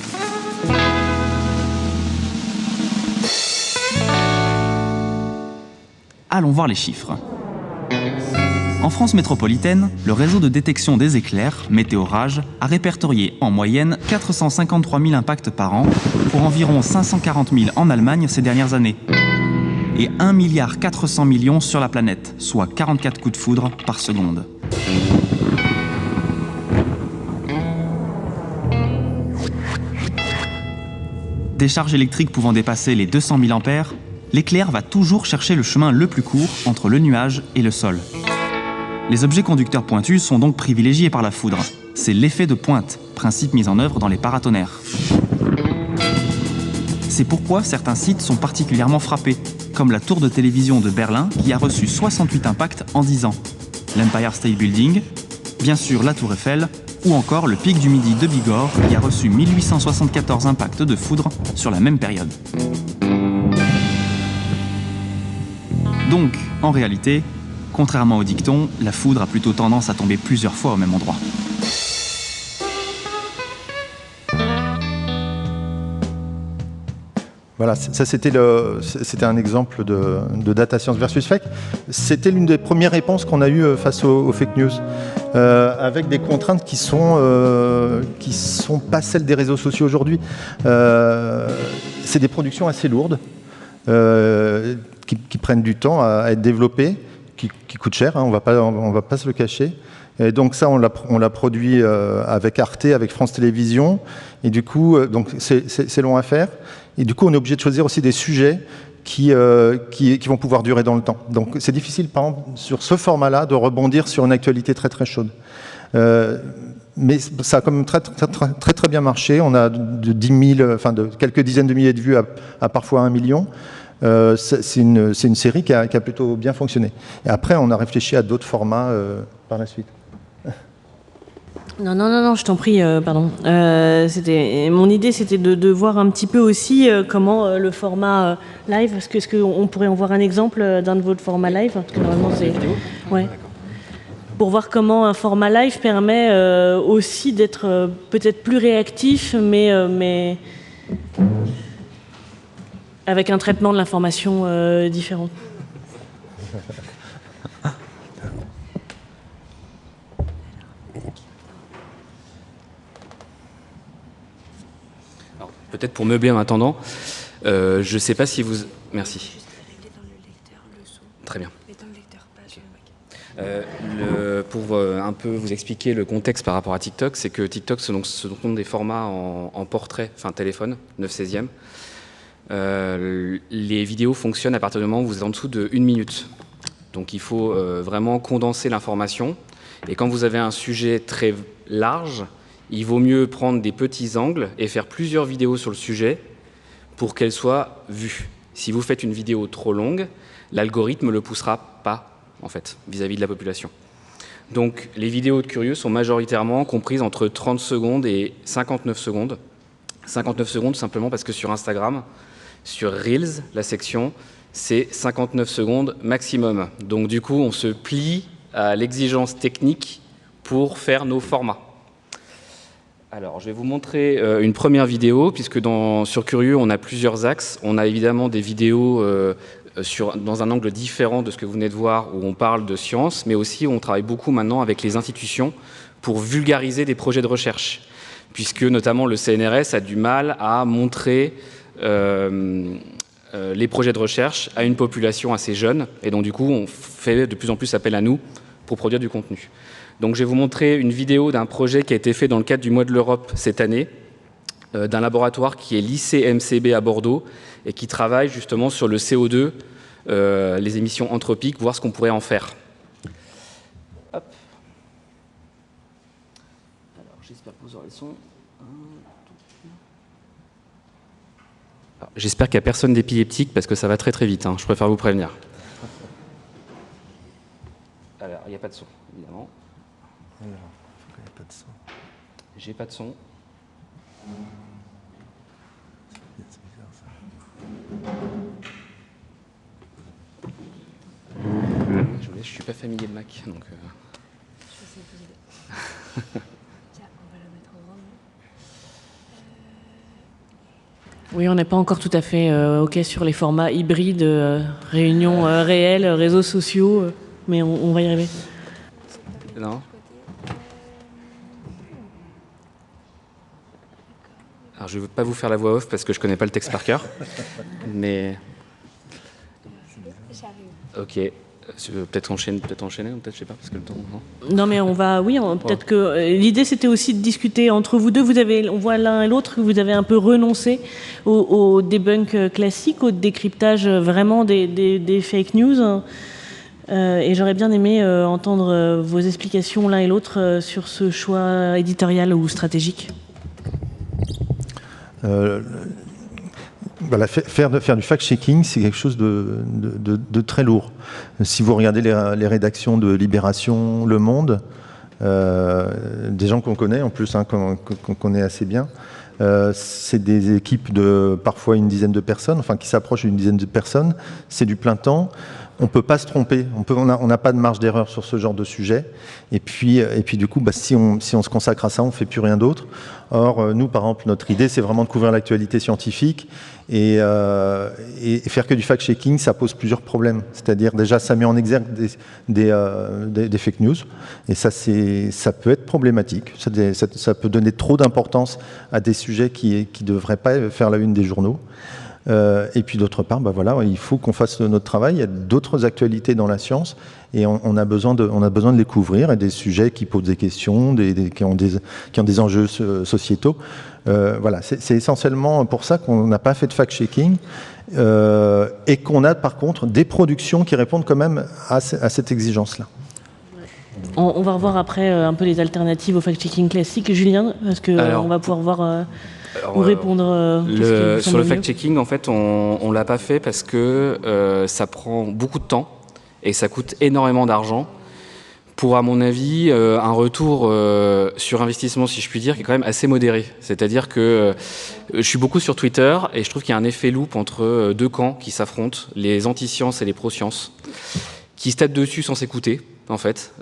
Allons voir les chiffres. En France métropolitaine, le réseau de détection des éclairs, Météorage, a répertorié en moyenne 453 000 impacts par an, pour environ 540 000 en Allemagne ces dernières années. Et 1,4 milliard sur la planète, soit 44 coups de foudre par seconde. Des charges électriques pouvant dépasser les 200 000 ampères, l'éclair va toujours chercher le chemin le plus court entre le nuage et le sol. Les objets conducteurs pointus sont donc privilégiés par la foudre. C'est l'effet de pointe, principe mis en œuvre dans les paratonnerres. C'est pourquoi certains sites sont particulièrement frappés, comme la tour de télévision de Berlin qui a reçu 68 impacts en 10 ans, l'Empire State Building, bien sûr la tour Eiffel, ou encore le pic du Midi de Bigorre qui a reçu 1874 impacts de foudre sur la même période. Donc, en réalité, contrairement au dicton, la foudre a plutôt tendance à tomber plusieurs fois au même endroit. Voilà, ça c'était un exemple de data science versus fake. C'était l'une des premières réponses qu'on a eues face aux fake news, avec des contraintes qui sont pas celles des réseaux sociaux aujourd'hui. C'est des productions assez lourdes, qui prennent du temps à être développées, qui coûtent cher, hein, on va pas se le cacher. Et donc ça, on l'a produit avec Arte, avec France Télévisions, et du coup, donc c'est long à faire. Et du coup, on est obligé de choisir aussi des sujets qui vont pouvoir durer dans le temps. Donc c'est difficile, par exemple, sur ce format-là, de rebondir sur une actualité très très chaude. Mais ça a quand même très bien marché. On a de 10 000, enfin de quelques dizaines de milliers de vues à parfois 1 million. c'est une série qui a plutôt bien fonctionné. Et après, on a réfléchi à d'autres formats par la suite. Non, je t'en prie, pardon. Mon idée, c'était de voir un petit peu aussi comment le format live, est-ce qu'on pourrait en voir un exemple d'un de vos formats live? Parce que normalement, c'est... Ouais. Pour voir comment un format live permet aussi d'être peut-être plus réactif, mais avec un traitement de l'information différent. Peut-être pour meubler en attendant, je ne sais pas si vous... Merci. Juste régler dans le lecteur le son. Très bien. Mais dans le lecteur, pas sur le Mac. Pour un peu vous expliquer le contexte par rapport à TikTok, c'est que TikTok, ce sont des formats en portrait, enfin téléphone, 9/16e. Les vidéos fonctionnent à partir du moment où vous êtes en dessous de 1 minute. Donc il faut vraiment condenser l'information. Et quand vous avez un sujet très large, il vaut mieux prendre des petits angles et faire plusieurs vidéos sur le sujet pour qu'elles soient vues. Si vous faites une vidéo trop longue, l'algorithme ne le poussera pas, en fait, vis-à-vis de la population. Donc, les vidéos de curieux sont majoritairement comprises entre 30 secondes et 59 secondes. 59 secondes, simplement parce que sur Instagram, sur Reels, la section, c'est 59 secondes maximum. Donc, du coup, on se plie à l'exigence technique pour faire nos formats. Alors, je vais vous montrer une première vidéo, puisque sur Curieux, on a plusieurs axes. On a évidemment des vidéos dans un angle différent de ce que vous venez de voir, où on parle de science, mais aussi on travaille beaucoup maintenant avec les institutions pour vulgariser des projets de recherche, puisque notamment le CNRS a du mal à montrer les projets de recherche à une population assez jeune, et donc du coup, on fait de plus en plus appel à nous pour produire du contenu. Donc je vais vous montrer une vidéo d'un projet qui a été fait dans le cadre du Mois de l'Europe cette année, d'un laboratoire qui est l'ICMCB à Bordeaux et qui travaille justement sur le CO2, les émissions anthropiques, voir ce qu'on pourrait en faire. Hop. Alors j'espère que vous aurez le son. J'espère qu'il n'y a personne d'épileptique parce que ça va très très vite, hein. Je préfère vous prévenir. Alors il n'y a pas de son, évidemment. J'ai pas de son. Je suis pas familier de Mac, donc. Je sais vous aider. Tiens, on va le mettre en grand. Oui, on n'est pas encore tout à fait OK sur les formats hybrides, réunions réelles, réseaux sociaux, mais on va y arriver. Non. Alors, je ne veux pas vous faire la voix off parce que je ne connais pas le texte par cœur, mais... J'arrive. Ok. Peut-être enchaîner, ou peut-être je sais pas, parce que le temps... Non, mais peut-être que... L'idée, c'était aussi de discuter entre vous deux. On voit l'un et l'autre que vous avez un peu renoncé au debunk classique, au décryptage vraiment des fake news. Et j'aurais bien aimé entendre vos explications l'un et l'autre sur ce choix éditorial ou stratégique. Faire du fact-checking, c'est quelque chose de très lourd. Si vous regardez les rédactions de Libération, Le Monde, des gens qu'on connaît en plus, hein, qu'on connaît assez bien, c'est des équipes de parfois une dizaine de personnes, enfin qui s'approchent d'une dizaine de personnes, c'est du plein temps. On ne peut pas se tromper, on n'a pas de marge d'erreur sur ce genre de sujet. Et puis du coup, si on se consacre à ça, on ne fait plus rien d'autre. Or, nous, par exemple, notre idée, c'est vraiment de couvrir l'actualité scientifique et faire que du fact-checking, ça pose plusieurs problèmes. C'est-à-dire, déjà, ça met en exergue des fake news. Et ça peut être problématique. Ça peut donner trop d'importance à des sujets qui ne devraient pas faire la une des journaux. Et puis d'autre part, il faut qu'on fasse notre travail. Il y a d'autres actualités dans la science et on a besoin de les couvrir, et des sujets qui posent des questions, qui ont des enjeux sociétaux. C'est essentiellement pour ça qu'on n'a pas fait de fact-checking et qu'on a par contre des productions qui répondent quand même à cette exigence-là. On va revoir après un peu les alternatives au fact-checking classique. Julien, est-ce qu'on va pouvoir voir Alors, ou répondre qu'est-ce qui vous sur semble le mieux? fact-checking, en fait, on l'a pas fait parce que ça prend beaucoup de temps et ça coûte énormément d'argent pour, à mon avis, un retour sur investissement, si je puis dire, qui est quand même assez modéré. C'est-à-dire que je suis beaucoup sur Twitter et je trouve qu'il y a un effet loupe entre deux camps qui s'affrontent, les anti-sciences et les pro-sciences, qui se tapent dessus sans s'écouter, en fait,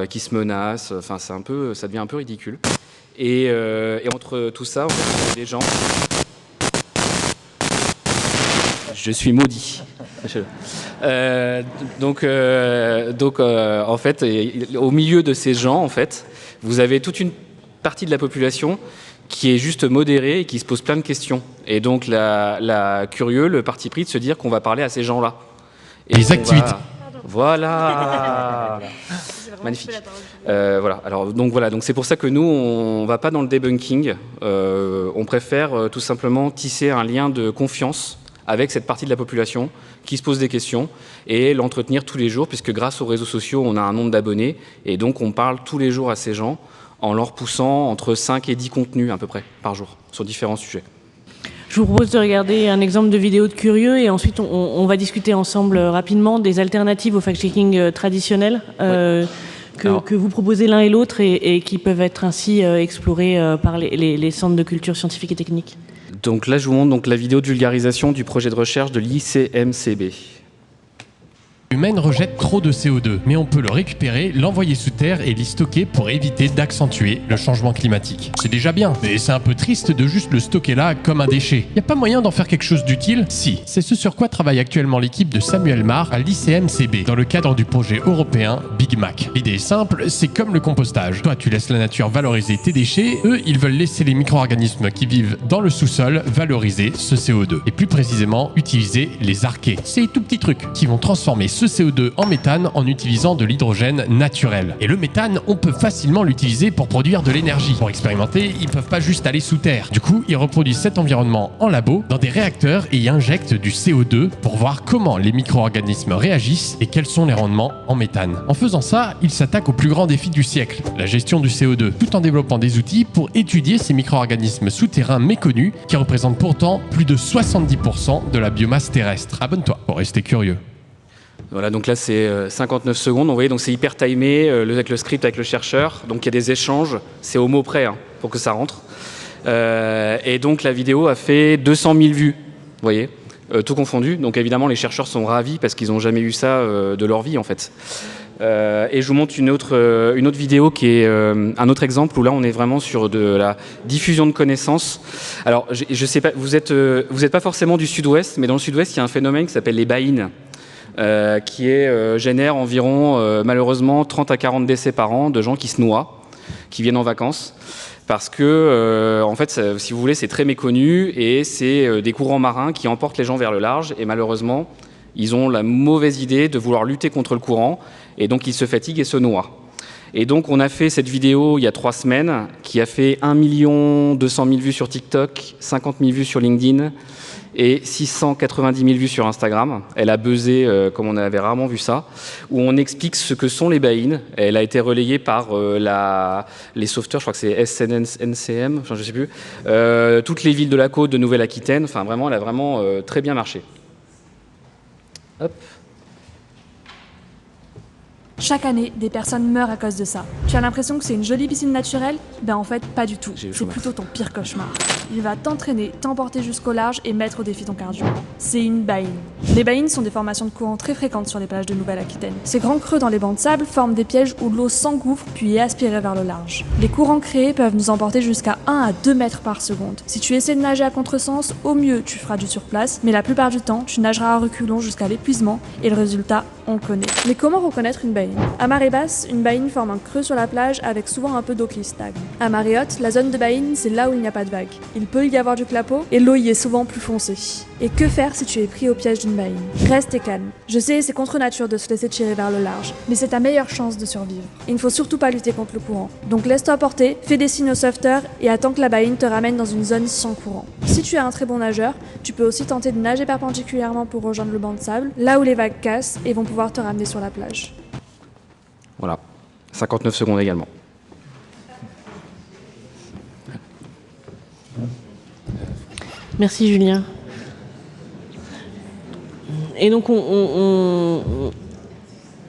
qui se menacent. Enfin, ça devient un peu ridicule. Et entre tout ça, en fait, les gens... Je suis maudit. En fait, au milieu de ces gens, en fait, vous avez toute une partie de la population qui est juste modérée et qui se pose plein de questions. Et donc, curieux, le parti pris de se dire qu'on va parler à ces gens-là. Et les activités. Voilà. Magnifique. Voilà. Donc c'est pour ça que nous, on va pas dans le debunking. On préfère tout simplement tisser un lien de confiance avec cette partie de la population qui se pose des questions et l'entretenir tous les jours, puisque grâce aux réseaux sociaux, on a un nombre d'abonnés et donc on parle tous les jours à ces gens en leur poussant entre 5 et 10 contenus à peu près par jour sur différents sujets. Je vous propose de regarder un exemple de vidéo de curieux et ensuite on va discuter ensemble rapidement des alternatives au fact-checking traditionnel que vous proposez l'un et l'autre et qui peuvent être ainsi explorés par les centres de culture scientifique et technique. Donc là, je vous montre la vidéo de vulgarisation du projet de recherche de l'ICMCB. Humaine rejette trop de CO2, mais on peut le récupérer, l'envoyer sous terre et l'y stocker pour éviter d'accentuer le changement climatique. C'est déjà bien, mais c'est un peu triste de juste le stocker là comme un déchet. Y a pas moyen d'en faire quelque chose d'utile? Si, c'est ce sur quoi travaille actuellement l'équipe de Samuel Marr à l'ICMCB dans le cadre du projet européen Big Mac. L'idée est simple, c'est comme le compostage. Toi, tu laisses la nature valoriser tes déchets, eux, ils veulent laisser les micro-organismes qui vivent dans le sous-sol valoriser ce CO2. Et plus précisément, utiliser les archées. Ces tout petits trucs qui vont transformer ce CO2 en méthane en utilisant de l'hydrogène naturel. Et le méthane, on peut facilement l'utiliser pour produire de l'énergie. Pour expérimenter, ils peuvent pas juste aller sous terre. Du coup, ils reproduisent cet environnement en labo, dans des réacteurs et y injectent du CO2 pour voir comment les micro-organismes réagissent et quels sont les rendements en méthane. En faisant ça, ils s'attaquent au plus grand défi du siècle, la gestion du CO2, tout en développant des outils pour étudier ces micro-organismes souterrains méconnus qui représentent pourtant plus de 70% de la biomasse terrestre. Abonne-toi pour rester curieux. Voilà, donc là c'est 59 secondes, vous voyez, donc c'est hyper timé, avec le script avec le chercheur, donc il y a des échanges, c'est au mot près pour que ça rentre. Et donc la vidéo a fait 200 000 vues, vous voyez, tout confondu, donc évidemment les chercheurs sont ravis parce qu'ils n'ont jamais eu ça de leur vie en fait. Et je vous montre une autre vidéo qui est un autre exemple où là on est vraiment sur de la diffusion de connaissances. Alors je sais pas, vous êtes pas forcément du sud-ouest, mais dans le sud-ouest il y a un phénomène qui s'appelle les buy-in. Qui génère environ malheureusement 30 à 40 décès par an de gens qui se noient, qui viennent en vacances, parce que en fait, si vous voulez, c'est très méconnu et c'est des courants marins qui emportent les gens vers le large et malheureusement, ils ont la mauvaise idée de vouloir lutter contre le courant et donc ils se fatiguent et se noient. Et donc on a fait cette vidéo il y a 3 semaines qui a fait 1 200 000 vues sur TikTok, 50 000 vues sur LinkedIn et 690 000 vues sur Instagram. Elle a buzzé comme on avait rarement vu ça, où on explique ce que sont les buy-in. Elle a été relayée par les sauveteurs, je crois que c'est SNNCM, enfin, je sais plus, toutes les villes de la côte de Nouvelle-Aquitaine. Enfin vraiment, elle a vraiment très bien marché. Hop. Chaque année, des personnes meurent à cause de ça. Tu as l'impression que c'est une jolie piscine naturelle? Ben en fait, pas du tout. C'est plutôt ton pire cauchemar. Il va t'entraîner, t'emporter jusqu'au large et mettre au défi ton cardio. C'est une buy-in. Les buy-in sont des formations de courant très fréquentes sur les plages de Nouvelle-Aquitaine. Ces grands creux dans les bancs de sable forment des pièges où l'eau s'engouffre puis est aspirée vers le large. Les courants créés peuvent nous emporter jusqu'à 1 à 2 mètres par seconde. Si tu essaies de nager à contresens, au mieux tu feras du surplace, mais la plupart du temps, tu nageras à reculons jusqu'à l'épuisement et le résultat, on le connaît. Mais comment reconnaître une buy-in? À marée basse, une buy-in forme un creux sur la plage avec souvent un peu d'eau qui stagne. À marée haute, la zone de buy-in, c'est là où il n'y a pas de vagues. Il peut y avoir du clapot et l'eau y est souvent plus foncée. Et que faire si tu es pris au piège d'une buy-in? Reste calme. Je sais, c'est contre nature de se laisser tirer vers le large, mais c'est ta meilleure chance de survivre. Il ne faut surtout pas lutter contre le courant. Donc laisse-toi porter, fais des signes au sauveteur et attends que la buy-in te ramène dans une zone sans courant. Si tu es un très bon nageur, tu peux aussi tenter de nager perpendiculairement pour rejoindre le banc de sable, là où les vagues cassent et vont pouvoir te ramener sur la plage. Voilà, 59 secondes également. Merci Julien. Et donc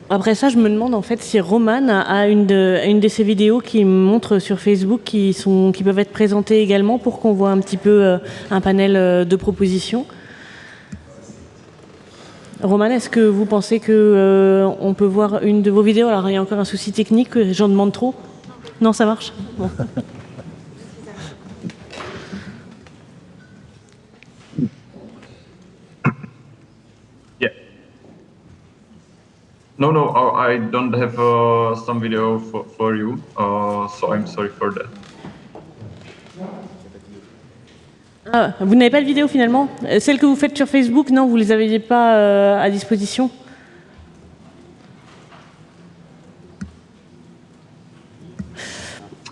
après ça, je me demande en fait si Roman a une de ces vidéos qui montre sur Facebook qui peuvent être présentées également pour qu'on voit un petit peu un panel de propositions. Roman, est-ce que vous pensez qu'on peut voir une de vos vidéos? Alors il y a encore un souci technique, j'en demande trop? Non, ça marche bon. No, I don't have some video for you, so I'm sorry for that. Ah, vous n'avez pas de vidéo finalement? Celles que vous faites sur Facebook, non, vous ne les aviez pas à disposition?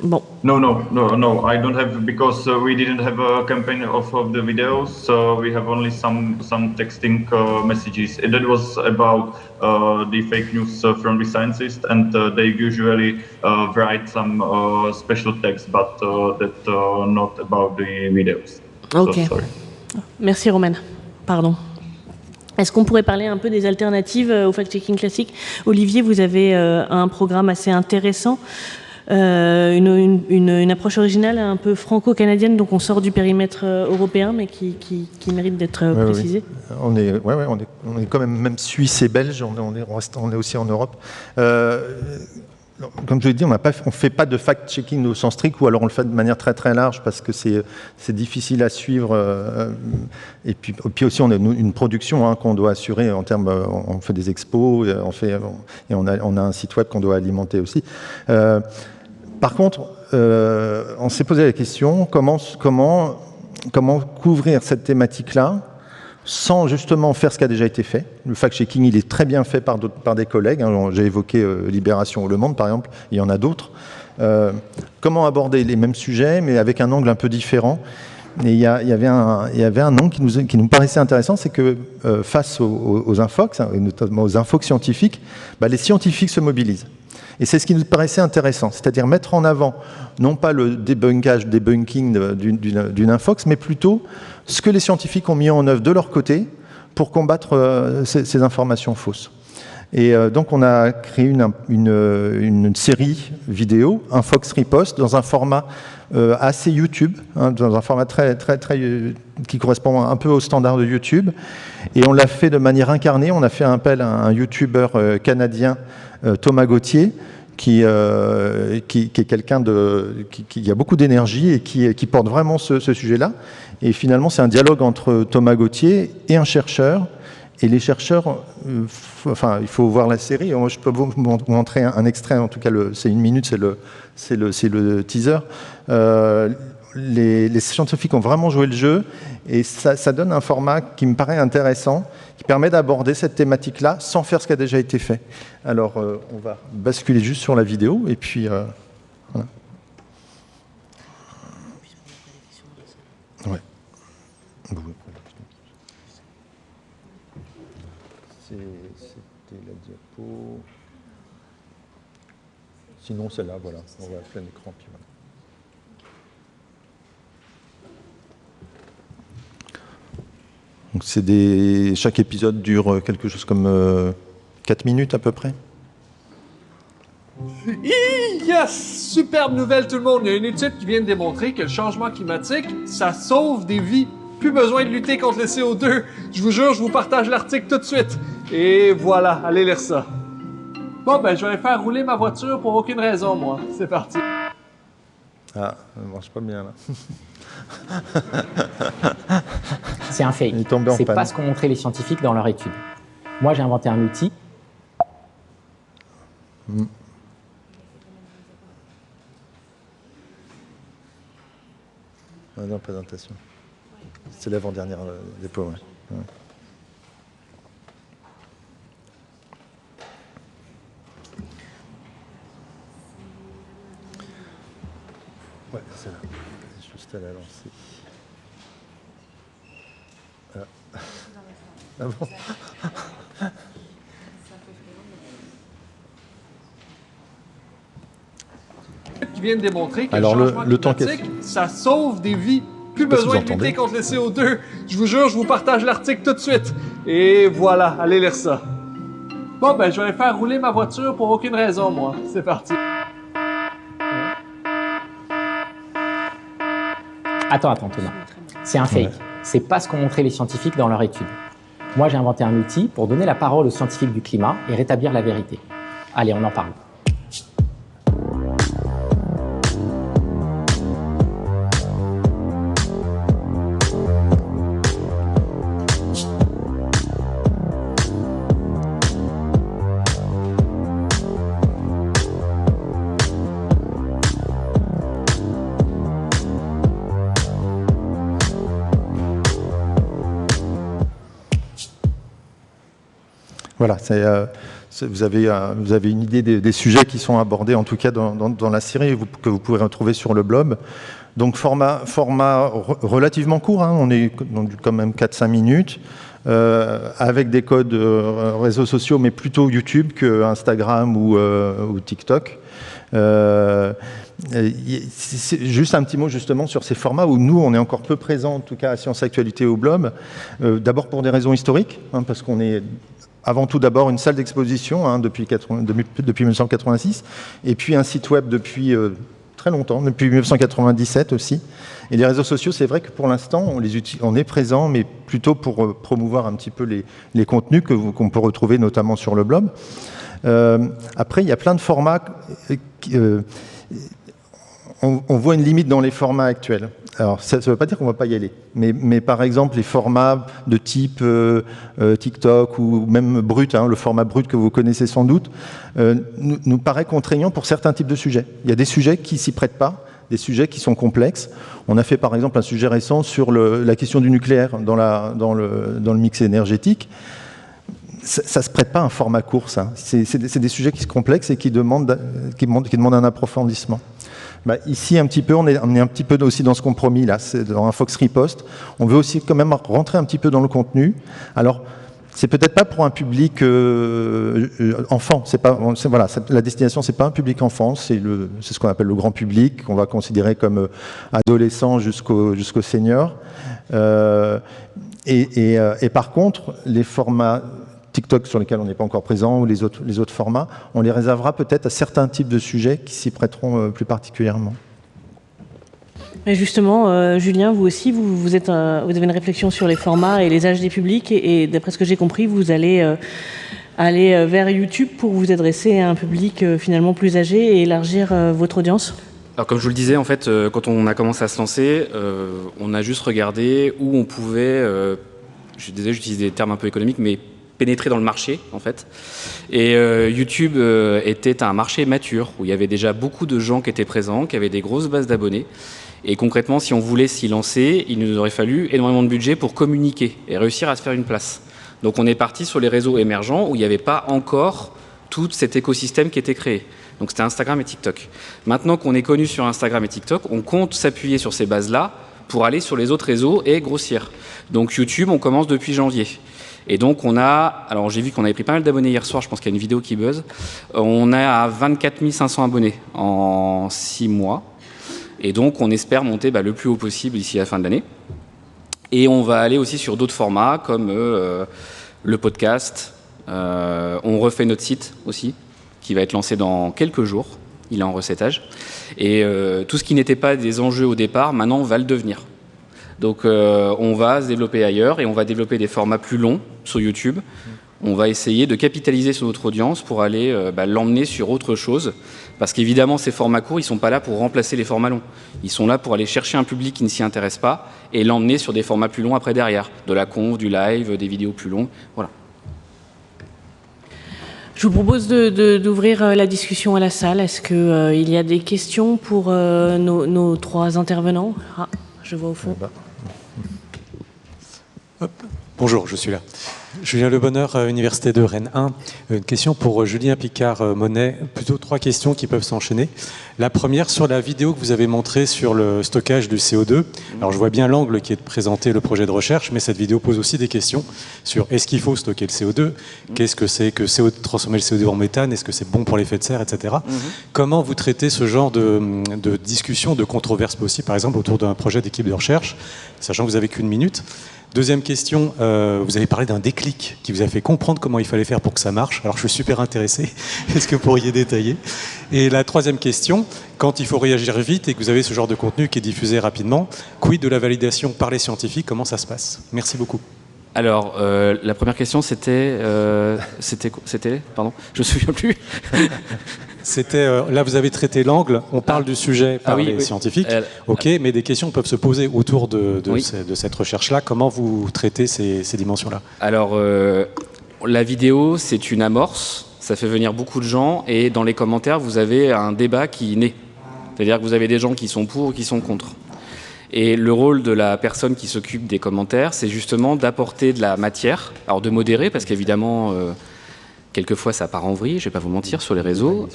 Bon. No, I don't have, because we didn't have a campaign of the videos, so we have only some texting messages. And that was about the fake news from the scientists, and they usually write some special text, but that not about the videos. Ok. So, sorry. Merci Roman. Pardon. Est-ce qu'on pourrait parler un peu des alternatives au fact-checking classique? Olivier, vous avez un programme assez intéressant. Une approche originale un peu franco-canadienne, donc on sort du périmètre européen, mais qui mérite d'être précisé. Oui. On est quand même suisse et belge, on est aussi en Europe. Comme je l'ai dit, on ne fait pas de fact-checking au sens strict, ou alors on le fait de manière très très large parce que c'est difficile à suivre. Et puis aussi, on a une production qu'on doit assurer en termes. On fait des expos, et on a un site web qu'on doit alimenter aussi. Par contre, on s'est posé la question comment couvrir cette thématique-là sans justement faire ce qui a déjà été fait. Le fact-checking, il est très bien fait par des collègues. J'ai évoqué Libération ou Le Monde, par exemple. Il y en a d'autres. Comment aborder les mêmes sujets, mais avec un angle un peu différent. Et il y avait un angle qui nous paraissait intéressant, c'est que face aux infox, et notamment aux infox scientifiques, les scientifiques se mobilisent. Et c'est ce qui nous paraissait intéressant, c'est-à-dire mettre en avant, non pas le debunking d'une infox, mais plutôt ce que les scientifiques ont mis en œuvre de leur côté pour combattre ces informations fausses. Et donc on a créé une série vidéo, Infox Riposte, dans un format assez YouTube, dans un format très qui correspond un peu au standard de YouTube. Et on l'a fait de manière incarnée. On a fait appel à un YouTuber canadien, Thomas Gauthier, qui est quelqu'un qui a beaucoup d'énergie et qui porte vraiment ce sujet-là. Et finalement, c'est un dialogue entre Thomas Gauthier et un chercheur. Et les chercheurs, il faut voir la série. Moi, je peux vous montrer un extrait, en tout cas, c'est 1 minute, c'est le teaser. Les scientifiques ont vraiment joué le jeu, et ça donne un format qui me paraît intéressant, qui permet d'aborder cette thématique-là sans faire ce qui a déjà été fait. Alors, on va basculer juste sur la vidéo, et puis voilà. Ouais. C'était la diapo. Sinon, celle-là, voilà. On va à plein écran, puis voilà. Donc chaque épisode dure quelque chose comme 4 minutes à peu près. Yes! Superbe nouvelle tout le monde! Il y a une étude qui vient de démontrer que le changement climatique, ça sauve des vies. Plus besoin de lutter contre le CO2. Je vous jure, je vous partage l'article tout de suite. Et voilà, allez lire ça. Bon, je vais faire rouler ma voiture pour aucune raison, moi. C'est parti. Ah, ça ne marche pas bien, là. C'est un fake. C'est pas ce qu'ont montré les scientifiques dans leur étude. Moi, j'ai inventé un outil. Non, présentation. C'est l'avant-dernière dépôt, ouais. Ouais, c'est là. Juste à la lancer. Ah bon? Qui vient de démontrer que alors, le changement le temps climatique, ça sauve des vies. Plus besoin de lutter contre le CO2. Je vous jure, je vous partage l'article tout de suite. Et voilà, allez lire ça. Bon, ben, je vais aller faire rouler ma voiture pour aucune raison, moi. C'est parti. Attends, Thomas. C'est un fake. C'est pas ce qu'ont montré les scientifiques dans leur étude. Moi, j'ai inventé un outil pour donner la parole aux scientifiques du climat et rétablir la vérité. Allez, on en parle. Voilà, vous avez une idée des sujets qui sont abordés, en tout cas dans la série, que vous pouvez retrouver sur le blog. Donc format relativement court, hein, on est quand même 4-5 minutes, avec des codes réseaux sociaux, mais plutôt YouTube que Instagram ou TikTok. Juste un petit mot justement sur ces formats où nous on est encore peu présents, en tout cas à Science Actualité au blog, d'abord pour des raisons historiques, hein, parce qu'on est avant tout d'abord une salle d'exposition hein, depuis 1986, et puis un site web depuis très longtemps, depuis 1997 aussi. Et les réseaux sociaux, c'est vrai que pour l'instant, on est présent, mais plutôt pour promouvoir un petit peu les contenus qu'on peut retrouver notamment sur le blog. Après, il y a plein de formats. On voit une limite dans les formats actuels. Alors, ça ne veut pas dire qu'on ne va pas y aller. Mais par exemple, les formats de type TikTok ou même brut, hein, le format brut que vous connaissez sans doute, nous paraît contraignant pour certains types de sujets. Il y a des sujets qui ne s'y prêtent pas, des sujets qui sont complexes. On a fait par exemple un sujet récent sur la question du nucléaire dans le mix énergétique. Ça ne se prête pas à un format court, ça. C'est des sujets qui sont complexes et qui demandent un approfondissement. Bah, ici, un petit peu, on est un petit peu aussi dans ce compromis là, c'est dans un Fox Riposte. On veut aussi quand même rentrer un petit peu dans le contenu. Alors, c'est peut-être pas pour un public enfant. Voilà, la destination, c'est pas un public enfant, c'est ce qu'on appelle le grand public, qu'on va considérer comme adolescent jusqu'au senior. Et par contre, les formats TikTok sur lesquels on n'est pas encore présent ou les autres formats, on les réservera peut-être à certains types de sujets qui s'y prêteront plus particulièrement. Mais justement, Julien, vous aussi, vous avez une réflexion sur les formats et les âges des publics et d'après ce que j'ai compris, vous allez aller vers YouTube pour vous adresser à un public finalement plus âgé et élargir votre audience. Alors comme je vous le disais, en fait, quand on a commencé à se lancer, on a juste regardé où on pouvait, je suis désolé, j'utilise des termes un peu économiques, mais pénétrer dans le marché, en fait. Et YouTube était un marché mature, où il y avait déjà beaucoup de gens qui étaient présents, qui avaient des grosses bases d'abonnés. Et concrètement, si on voulait s'y lancer, il nous aurait fallu énormément de budget pour communiquer et réussir à se faire une place. Donc on est parti sur les réseaux émergents, où il n'y avait pas encore tout cet écosystème qui était créé. Donc c'était Instagram et TikTok. Maintenant qu'on est connu sur Instagram et TikTok, on compte s'appuyer sur ces bases-là pour aller sur les autres réseaux et grossir. Donc YouTube, on commence depuis janvier. Et donc alors j'ai vu qu'on avait pris pas mal d'abonnés hier soir, je pense qu'il y a une vidéo qui buzz. On est à 24 500 abonnés en 6 mois. Et donc on espère monter le plus haut possible d'ici la fin de l'année. Et on va aller aussi sur d'autres formats comme le podcast. On refait notre site aussi, qui va être lancé dans quelques jours. Il est en recettage. Et tout ce qui n'était pas des enjeux au départ, maintenant on va le devenir. Donc on va se développer ailleurs et on va développer des formats plus longs sur YouTube. On va essayer de capitaliser sur notre audience pour aller l'emmener sur autre chose. Parce qu'évidemment, ces formats courts, ils ne sont pas là pour remplacer les formats longs. Ils sont là pour aller chercher un public qui ne s'y intéresse pas et l'emmener sur des formats plus longs après derrière. De la conf, du live, des vidéos plus longues. Voilà. Je vous propose d'ouvrir la discussion à la salle. Est-ce qu'il y a des questions pour nos 3 intervenants? Je vois au fond. Hop. Bonjour, je suis là. Julien Le Bonheur, Université de Rennes 1. Une question pour Julien Picard-Monet. Plutôt 3 questions qui peuvent s'enchaîner. La première, sur la vidéo que vous avez montrée sur le stockage du CO2. Alors, je vois bien l'angle qui est de présenter le projet de recherche, mais cette vidéo pose aussi des questions sur est-ce qu'il faut stocker le CO2 ? Qu'est-ce que c'est que transformer le CO2 en méthane ? Est-ce que c'est bon pour l'effet de serre, etc. Comment vous traitez ce genre de discussion, de controverse possible, par exemple, autour d'un projet d'équipe de recherche, sachant que vous n'avez qu'1 minute ? Deuxième question, vous avez parlé d'un déclic qui vous a fait comprendre comment il fallait faire pour que ça marche. Alors je suis super intéressé, est-ce que vous pourriez détailler ? Et la troisième question, quand il faut réagir vite et que vous avez ce genre de contenu qui est diffusé rapidement, quid de la validation par les scientifiques, comment ça se passe ? Merci beaucoup. Alors, la première question, c'était... Pardon, je ne me souviens plus. C'était, là vous avez traité l'angle, on parle du sujet par les scientifiques, ok, mais des questions peuvent se poser autour de cette recherche-là. Comment vous traitez ces dimensions-là ? Alors, la vidéo, c'est une amorce, ça fait venir beaucoup de gens, et dans les commentaires, vous avez un débat qui naît. C'est-à-dire que vous avez des gens qui sont pour ou qui sont contre. Et le rôle de la personne qui s'occupe des commentaires, c'est justement d'apporter de la matière, alors de modérer, parce qu'évidemment... quelquefois, ça part en vrille, je ne vais pas vous mentir, sur les réseaux.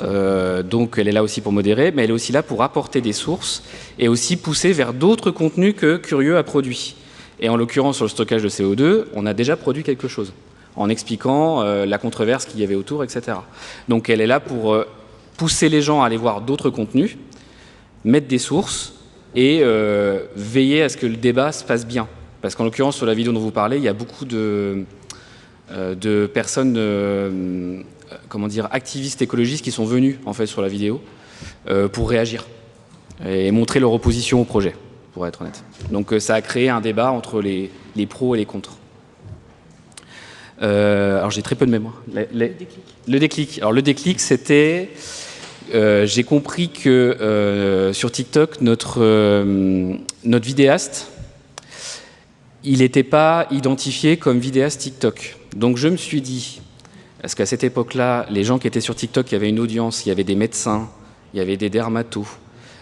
Donc, elle est là aussi pour modérer, mais elle est aussi là pour apporter des sources et aussi pousser vers d'autres contenus que Curieux a produits. Et en l'occurrence, sur le stockage de CO2, on a déjà produit quelque chose, en expliquant la controverse qu'il y avait autour, etc. Donc, elle est là pour pousser les gens à aller voir d'autres contenus, mettre des sources et veiller à ce que le débat se passe bien. Parce qu'en l'occurrence, sur la vidéo dont vous parlez, il y a beaucoup de personnes activistes écologistes qui sont venus en fait sur la vidéo pour réagir et montrer leur opposition au projet, pour être honnête. Donc ça a créé un débat entre les pros et les contre. Alors j'ai très peu de mémoire. Le déclic. Alors le déclic, c'était j'ai compris que sur TikTok notre vidéaste, il n'était pas identifié comme vidéaste TikTok. Donc je me suis dit, parce qu'à cette époque-là, les gens qui étaient sur TikTok, il y avait une audience, il y avait des médecins, il y avait des dermatos,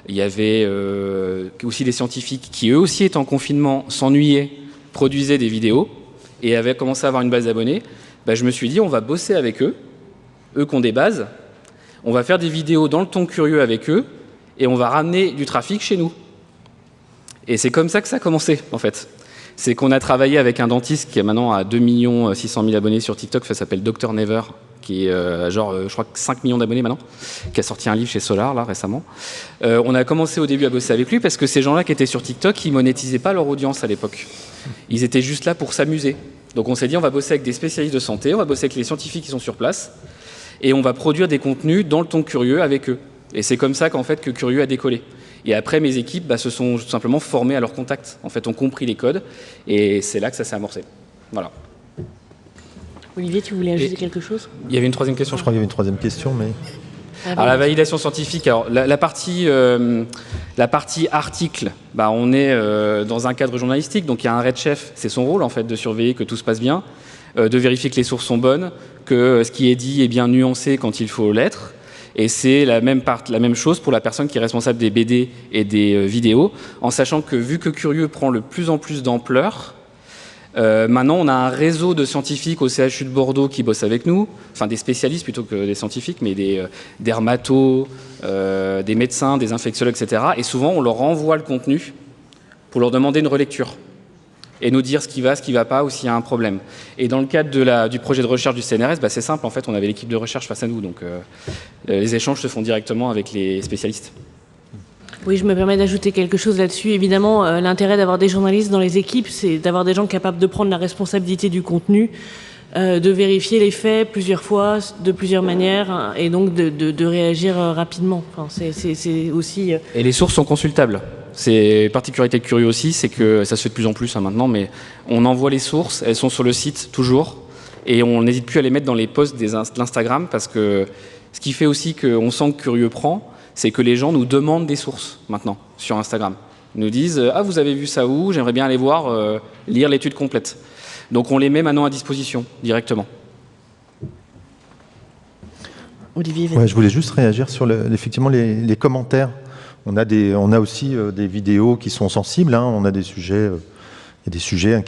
il y avait aussi des scientifiques qui eux aussi étaient en confinement, s'ennuyaient, produisaient des vidéos et avaient commencé à avoir une base d'abonnés. Je me suis dit, on va bosser avec eux qui ont des bases, on va faire des vidéos dans le ton curieux avec eux et on va ramener du trafic chez nous. Et c'est comme ça que ça a commencé, en fait. C'est qu'on a travaillé avec un dentiste qui est maintenant à 2 600 000 abonnés sur TikTok, ça s'appelle Dr Never, qui est je crois 5 millions d'abonnés maintenant, qui a sorti un livre chez Solar là récemment. On a commencé au début à bosser avec lui parce que ces gens-là qui étaient sur TikTok, ils monétisaient pas leur audience à l'époque. Ils étaient juste là pour s'amuser. Donc on s'est dit on va bosser avec des spécialistes de santé, on va bosser avec les scientifiques qui sont sur place et on va produire des contenus dans le ton curieux avec eux. Et c'est comme ça qu'en fait que Curieux a décollé. Et après, mes équipes se sont tout simplement formées à leur contact. En fait, ont compris les codes et c'est là que ça s'est amorcé. Voilà. Olivier, tu voulais ajouter quelque chose ? Il y avait une troisième question. Je crois qu'il y avait une troisième question, mais... Alors, la validation scientifique, alors, la partie article, on est dans un cadre journalistique, donc il y a un red chef, c'est son rôle en fait de surveiller que tout se passe bien, de vérifier que les sources sont bonnes, que ce qui est dit est bien nuancé quand il faut l'être. Et c'est la même chose pour la personne qui est responsable des BD et des vidéos, en sachant que vu que Curieux prend de plus en plus d'ampleur, maintenant on a un réseau de scientifiques au CHU de Bordeaux qui bossent avec nous, enfin des spécialistes plutôt que des scientifiques, mais des dermatos, des médecins, des infectiologues, etc. Et souvent on leur envoie le contenu pour leur demander une relecture et nous dire ce qui va pas ou s'il y a un problème. Et dans le cadre du projet de recherche du CNRS, c'est simple, en fait, on avait l'équipe de recherche face à nous, donc les échanges se font directement avec les spécialistes. Oui, je me permets d'ajouter quelque chose là-dessus. Évidemment, l'intérêt d'avoir des journalistes dans les équipes, c'est d'avoir des gens capables de prendre la responsabilité du contenu, de vérifier les faits plusieurs fois, de plusieurs manières, et donc de réagir rapidement. Enfin, c'est aussi... Et les sources sont consultables. C'est particularité de Curieux aussi, c'est que ça se fait de plus en plus maintenant, mais on envoie les sources, elles sont sur le site toujours, et on n'hésite plus à les mettre dans les posts de l'Instagram, parce que ce qui fait aussi qu'on sent que Curieux prend, c'est que les gens nous demandent des sources maintenant sur Instagram. Ils nous disent « Ah, vous avez vu ça où ? J'aimerais bien aller voir, lire l'étude complète. » Donc on les met maintenant à disposition directement. Olivier, ouais, je voulais juste réagir sur effectivement les commentaires. On a aussi des vidéos qui sont sensibles, hein. On a des sujets Il y a des sujets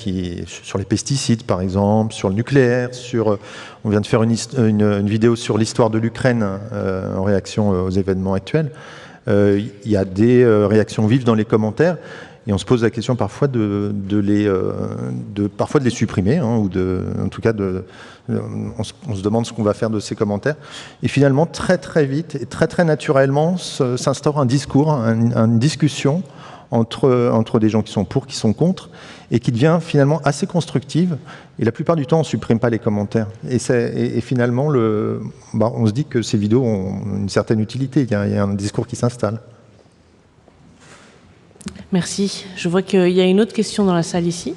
sur les pesticides, par exemple, sur le nucléaire, on vient de faire une vidéo sur l'histoire de l'Ukraine en réaction aux événements actuels. Il y a des réactions vives dans les commentaires. Et on se pose la question parfois de les supprimer, hein, ou en tout cas, on se demande ce qu'on va faire de ces commentaires. Et finalement, très très vite et très très naturellement, s'instaure un discours, une discussion entre des gens qui sont pour, qui sont contre, et qui devient finalement assez constructive. Et la plupart du temps, on ne supprime pas les commentaires. Et finalement, on se dit que ces vidéos ont une certaine utilité. Il y a un discours qui s'installe. Merci. Je vois qu'il y a une autre question dans la salle ici.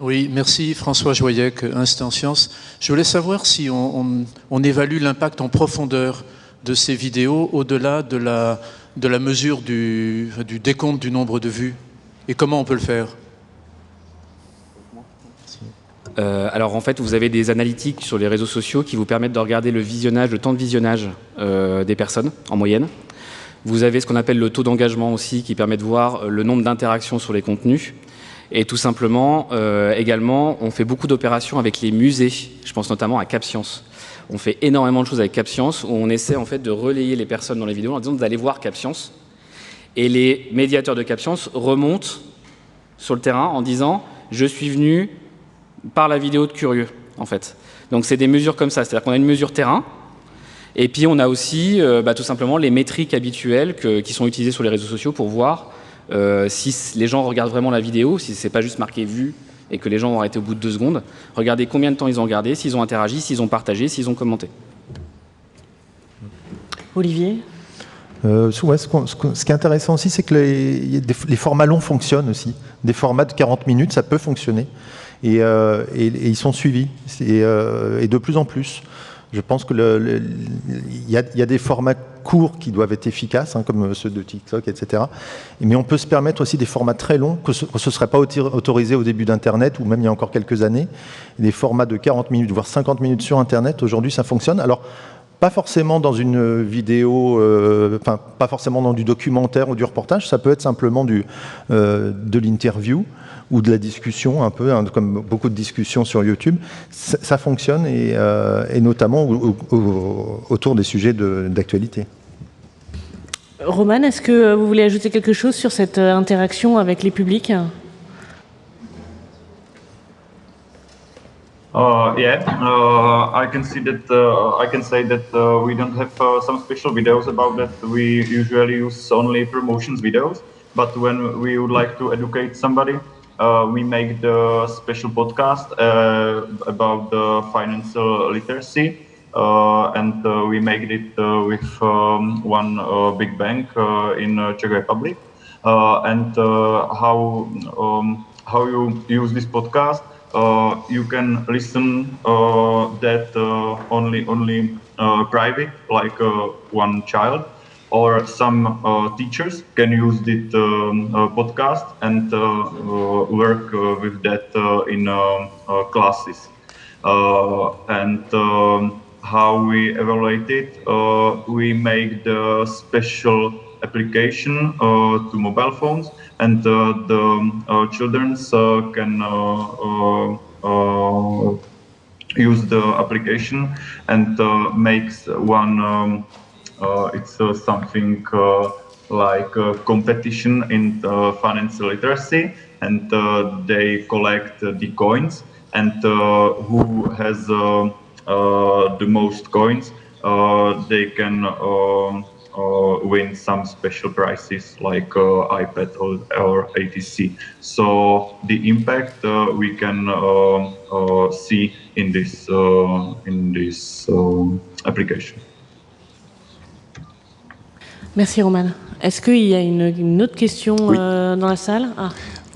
Oui, merci François Joyec, Instant Science. Je voulais savoir si on évalue l'impact en profondeur de ces vidéos au-delà de la mesure du décompte du nombre de vues. Et comment on peut le faire ? Alors en fait, vous avez des analytiques sur les réseaux sociaux qui vous permettent de regarder le temps de visionnage des personnes en moyenne. Vous avez ce qu'on appelle le taux d'engagement aussi, qui permet de voir le nombre d'interactions sur les contenus. Et tout simplement, également, on fait beaucoup d'opérations avec les musées. Je pense notamment à CapScience. On fait énormément de choses avec CapScience, où on essaie en fait de relayer les personnes dans les vidéos en disant d'aller voir CapScience. Et les médiateurs de CapScience remontent sur le terrain en disant « je suis venu par la vidéo de curieux », en fait. Donc c'est des mesures comme ça, c'est-à-dire qu'on a une mesure terrain. Et puis on a aussi tout simplement les métriques habituelles qui sont utilisées sur les réseaux sociaux pour voir si les gens regardent vraiment la vidéo, si c'est pas juste marqué vu et que les gens vont arrêter au bout de 2 secondes. Regardez combien de temps ils ont regardé, s'ils ont interagi, s'ils ont partagé, s'ils ont commenté. Olivier ? Ce qui est intéressant aussi, c'est que les formats longs fonctionnent aussi. Des formats de 40 minutes, ça peut fonctionner. Et ils sont suivis. Et de plus en plus. Je pense que il y a des formats courts qui doivent être efficaces, hein, comme ceux de TikTok, etc. Mais on peut se permettre aussi des formats très longs, que ce ne serait pas autorisé au début d'Internet, ou même il y a encore quelques années. Des formats de 40 minutes, voire 50 minutes sur Internet, aujourd'hui ça fonctionne. Alors, pas forcément dans une vidéo, pas forcément dans du documentaire ou du reportage, ça peut être simplement de l'interview ou de la discussion, un peu, hein, comme beaucoup de discussions sur YouTube. Ça fonctionne, et notamment autour des sujets d'actualité. Roman, est-ce que vous voulez ajouter quelque chose sur cette interaction avec les publics ? I can see that. I can say that we don't have some special videos about that. We usually use only promotions videos. But when we would like to educate somebody, we make the special podcast about the financial literacy, and we make it with one big bank in Czech Republic. And how you use this podcast? You can listen that only private, like one child, or some teachers can use this podcast and work with that in classes. And how we evaluate it? We make the special application to mobile phones, and the children can use the application and makes one. It's something like a competition in financial literacy, and they collect the coins, and who has the most coins, they can win some special prizes like iPad or ATC. So the impact we can see in this application. Merci Roman. Est-ce qu'il y a une autre question dans la salle ?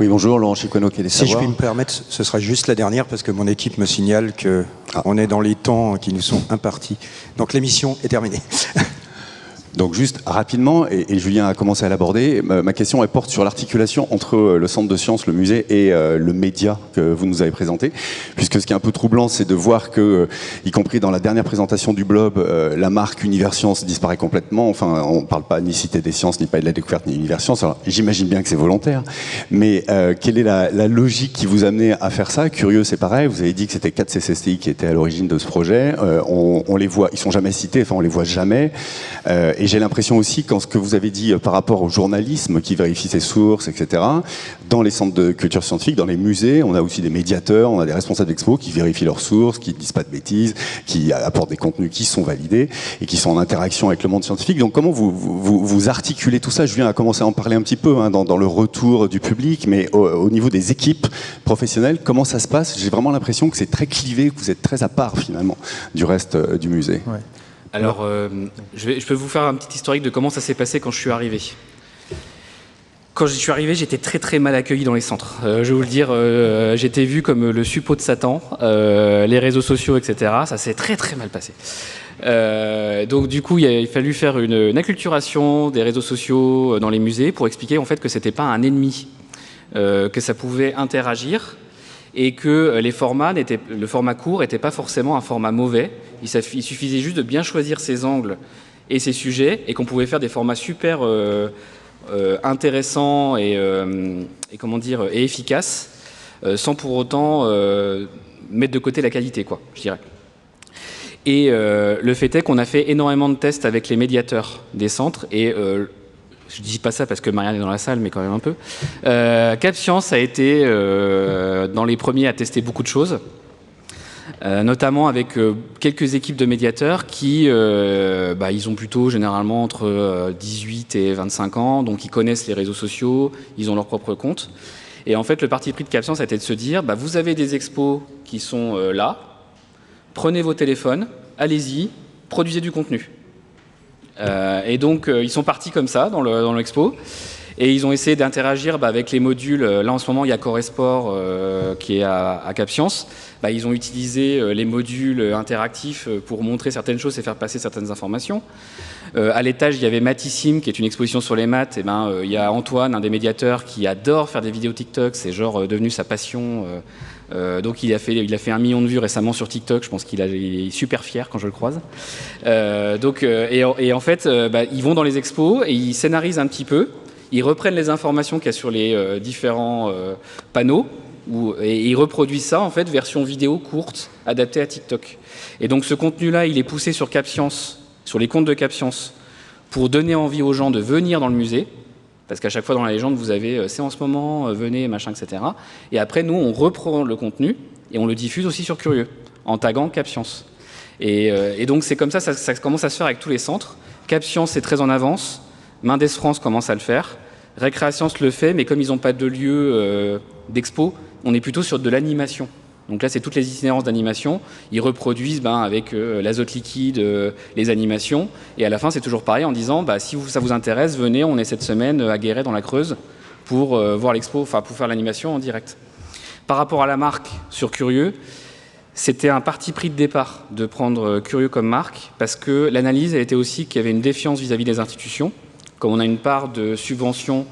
Oui, bonjour, Laurent Chicono qui est des Si savoirs. je puis me permettre, ce sera juste la dernière parce que mon équipe me signale qu'on est dans les temps qui nous sont impartis. Donc l'émission est terminée. Donc juste rapidement, et Julien a commencé à l'aborder, ma question elle porte sur l'articulation entre le centre de sciences, le musée et le média que vous nous avez présenté, puisque ce qui est un peu troublant, c'est de voir que, y compris dans la dernière présentation du Blob, la marque Univers Sciences disparaît complètement. Enfin, on ne parle pas ni Cité des Sciences, ni Palais de la Découverte, ni Univers Sciences. Alors j'imagine bien que c'est volontaire, mais quelle est la logique qui vous amenait à faire ça? Curieux, c'est pareil, vous avez dit que c'était 4 CCSTI qui étaient à l'origine de ce projet. On les voit, ils sont jamais cités, enfin on les voit jamais. Et j'ai l'impression aussi, quand ce que vous avez dit par rapport au journalisme qui vérifie ses sources, etc., dans les centres de culture scientifique, dans les musées, on a aussi des médiateurs, on a des responsables d'expo qui vérifient leurs sources, qui ne disent pas de bêtises, qui apportent des contenus qui sont validés et qui sont en interaction avec le monde scientifique. Donc comment vous articulez tout ça? Julien a commencé à en parler un petit peu dans le retour du public, mais au niveau des équipes professionnelles, comment ça se passe? J'ai vraiment l'impression que c'est très clivé, que vous êtes très à part finalement du reste du musée. Ouais. Alors, je peux vous faire un petit historique de comment ça s'est passé quand je suis arrivé. Quand je suis arrivé, j'étais très très mal accueilli dans les centres. Je vais vous le dire, j'étais vu comme le suppôt de Satan, les réseaux sociaux, etc. Ça s'est très très mal passé. Donc du coup, il a fallu faire une acculturation des réseaux sociaux dans les musées pour expliquer en fait que c'était pas un ennemi, que ça pouvait interagir. Et que le format court n'était pas forcément un format mauvais. Il suffisait juste de bien choisir ses angles et ses sujets, et qu'on pouvait faire des formats super intéressants et efficaces, sans pour autant mettre de côté la qualité, quoi, je dirais. Et le fait est qu'on a fait énormément de tests avec les médiateurs des centres, et je dis pas ça parce que Marianne est dans la salle, mais quand même un peu. CapScience a été dans les premiers à tester beaucoup de choses, notamment avec quelques équipes de médiateurs qui, ils ont plutôt généralement entre 18 et 25 ans, donc ils connaissent les réseaux sociaux, ils ont leur propre compte. Et en fait, le parti pris de CapScience a été de se dire, vous avez des expos qui sont là, prenez vos téléphones, allez-y, produisez du contenu. Et donc ils sont partis comme ça dans l'expo, et ils ont essayé d'interagir avec les modules. Là en ce moment il y a Coresport qui est à CapScience. Ils ont utilisé les modules interactifs pour montrer certaines choses et faire passer certaines informations. À l'étage il y avait Mathissime qui est une exposition sur les maths. Et il y a Antoine, un des médiateurs, qui adore faire des vidéos TikTok, c'est genre devenu sa passion. Donc il a fait 1 million de vues récemment sur TikTok. Je pense qu'il est super fier quand je le croise. Et en fait, ils vont dans les expos et ils scénarisent un petit peu. Ils reprennent les informations qu'il y a sur les différents panneaux et ils reproduisent ça en fait version vidéo courte adaptée à TikTok. Et donc ce contenu-là, il est poussé sur CapScience, sur les comptes de CapScience, pour donner envie aux gens de venir dans le musée. Parce qu'à chaque fois dans la légende, vous avez c'est en ce moment, venez, machin, etc. Et après, nous, on reprend le contenu et on le diffuse aussi sur Curieux, en taguant CapScience. Et donc, c'est comme ça commence à se faire avec tous les centres. CapScience est très en avance. Mendes France commence à le faire. Récréascience le fait, mais comme ils n'ont pas de lieu d'expo, on est plutôt sur de l'animation. Donc là, c'est toutes les itinérances d'animation. Ils reproduisent avec l'azote liquide les animations. Et à la fin, c'est toujours pareil en disant si ça vous intéresse, venez, on est cette semaine à Guéret dans la Creuse pour voir l'expo, enfin pour faire l'animation en direct. Par rapport à la marque sur Curieux, c'était un parti pris de départ de prendre Curieux comme marque, parce que l'analyse, elle était aussi qu'il y avait une défiance vis-à-vis des institutions. Comme on a une part de subvention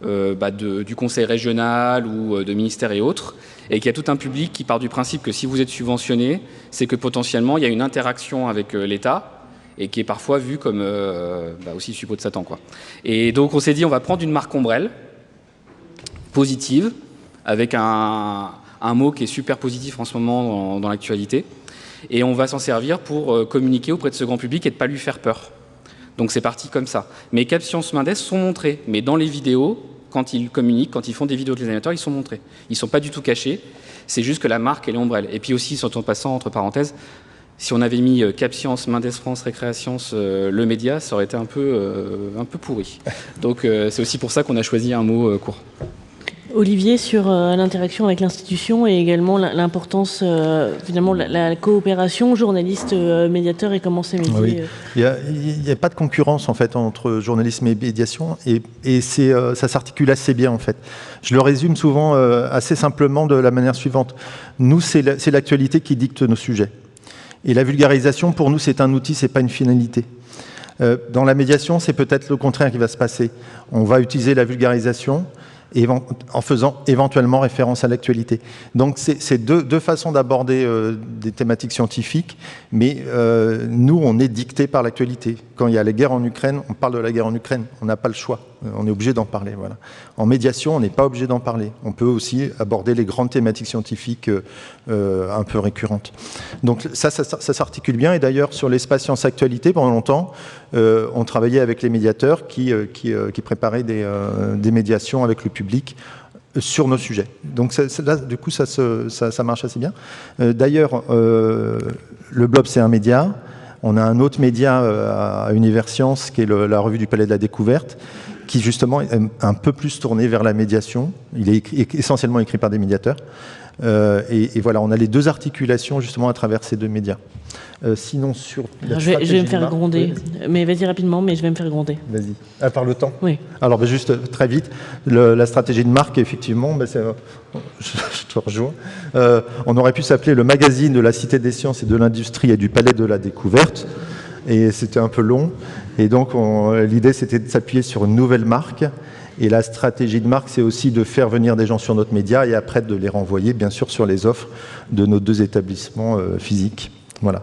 du conseil régional ou de ministère et autres, et qu'il y a tout un public qui part du principe que si vous êtes subventionné, c'est que potentiellement il y a une interaction avec l'État, et qui est parfois vu comme aussi le suppôt de Satan, quoi. Et donc on s'est dit, on va prendre une marque ombrelle, positive, avec un mot qui est super positif en ce moment dans l'actualité, et on va s'en servir pour communiquer auprès de ce grand public et de ne pas lui faire peur. Donc c'est parti comme ça. Mais CapScience Mendes sont montrés, mais dans les vidéos, quand ils communiquent, quand ils font des vidéos de les animateurs, ils sont montrés. Ils ne sont pas du tout cachés, c'est juste que la marque, elle est ombrelle. Et puis aussi, en passant, entre parenthèses, si on avait mis CapScience, Mendes France, Récréascience, le média, ça aurait été un peu pourri. Donc c'est aussi pour ça qu'on a choisi un mot court. Olivier, sur l'interaction avec l'institution et également l'importance, finalement, la coopération journaliste-médiateur et comment c'est médié. Oui. Il n'y a pas de concurrence en fait entre journalisme et médiation et ça s'articule assez bien en fait. Je le résume souvent assez simplement de la manière suivante. Nous, c'est l'actualité qui dicte nos sujets. Et la vulgarisation, pour nous, c'est un outil, c'est pas une finalité. Dans la médiation, c'est peut-être le contraire qui va se passer. On va utiliser la vulgarisation en faisant éventuellement référence à l'actualité. Donc c'est deux façons d'aborder des thématiques scientifiques, mais nous, on est dicté par l'actualité. Quand il y a la guerre en Ukraine, on parle de la guerre en Ukraine, on n'a pas le choix, on est obligé d'en parler. Voilà. En médiation, on n'est pas obligé d'en parler. On peut aussi aborder les grandes thématiques scientifiques un peu récurrentes. Donc ça s'articule bien, et d'ailleurs sur l'espace sciences actualité, pendant longtemps, on travaillait avec les médiateurs qui préparaient des médiations avec le public sur nos sujets. Donc là, du coup, ça marche assez bien. D'ailleurs, le Blob, c'est un média. On a un autre média à Universcience, qui est la revue du Palais de la Découverte, qui justement est un peu plus tourné vers la médiation. Il est essentiellement écrit par des médiateurs. Et voilà, on a les deux articulations justement à travers ces deux médias. Sinon, sur la je vais me faire gronder. Oui. Mais vas-y rapidement, mais je vais me faire gronder. Vas-y. À part le temps. Oui. Alors, juste très vite, la stratégie de marque, effectivement, je te rejoins. On aurait pu s'appeler le magazine de la Cité des Sciences et de l'Industrie et du Palais de la Découverte. Et c'était un peu long. Et donc, l'idée, c'était de s'appuyer sur une nouvelle marque. Et la stratégie de marque, c'est aussi de faire venir des gens sur notre média et après de les renvoyer, bien sûr, sur les offres de nos deux établissements physiques. Voilà.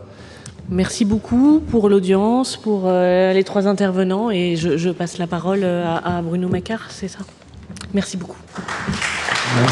Merci beaucoup pour l'audience, pour les trois intervenants. Et je passe la parole à Bruno Macquart, c'est ça? Merci beaucoup. Ouais.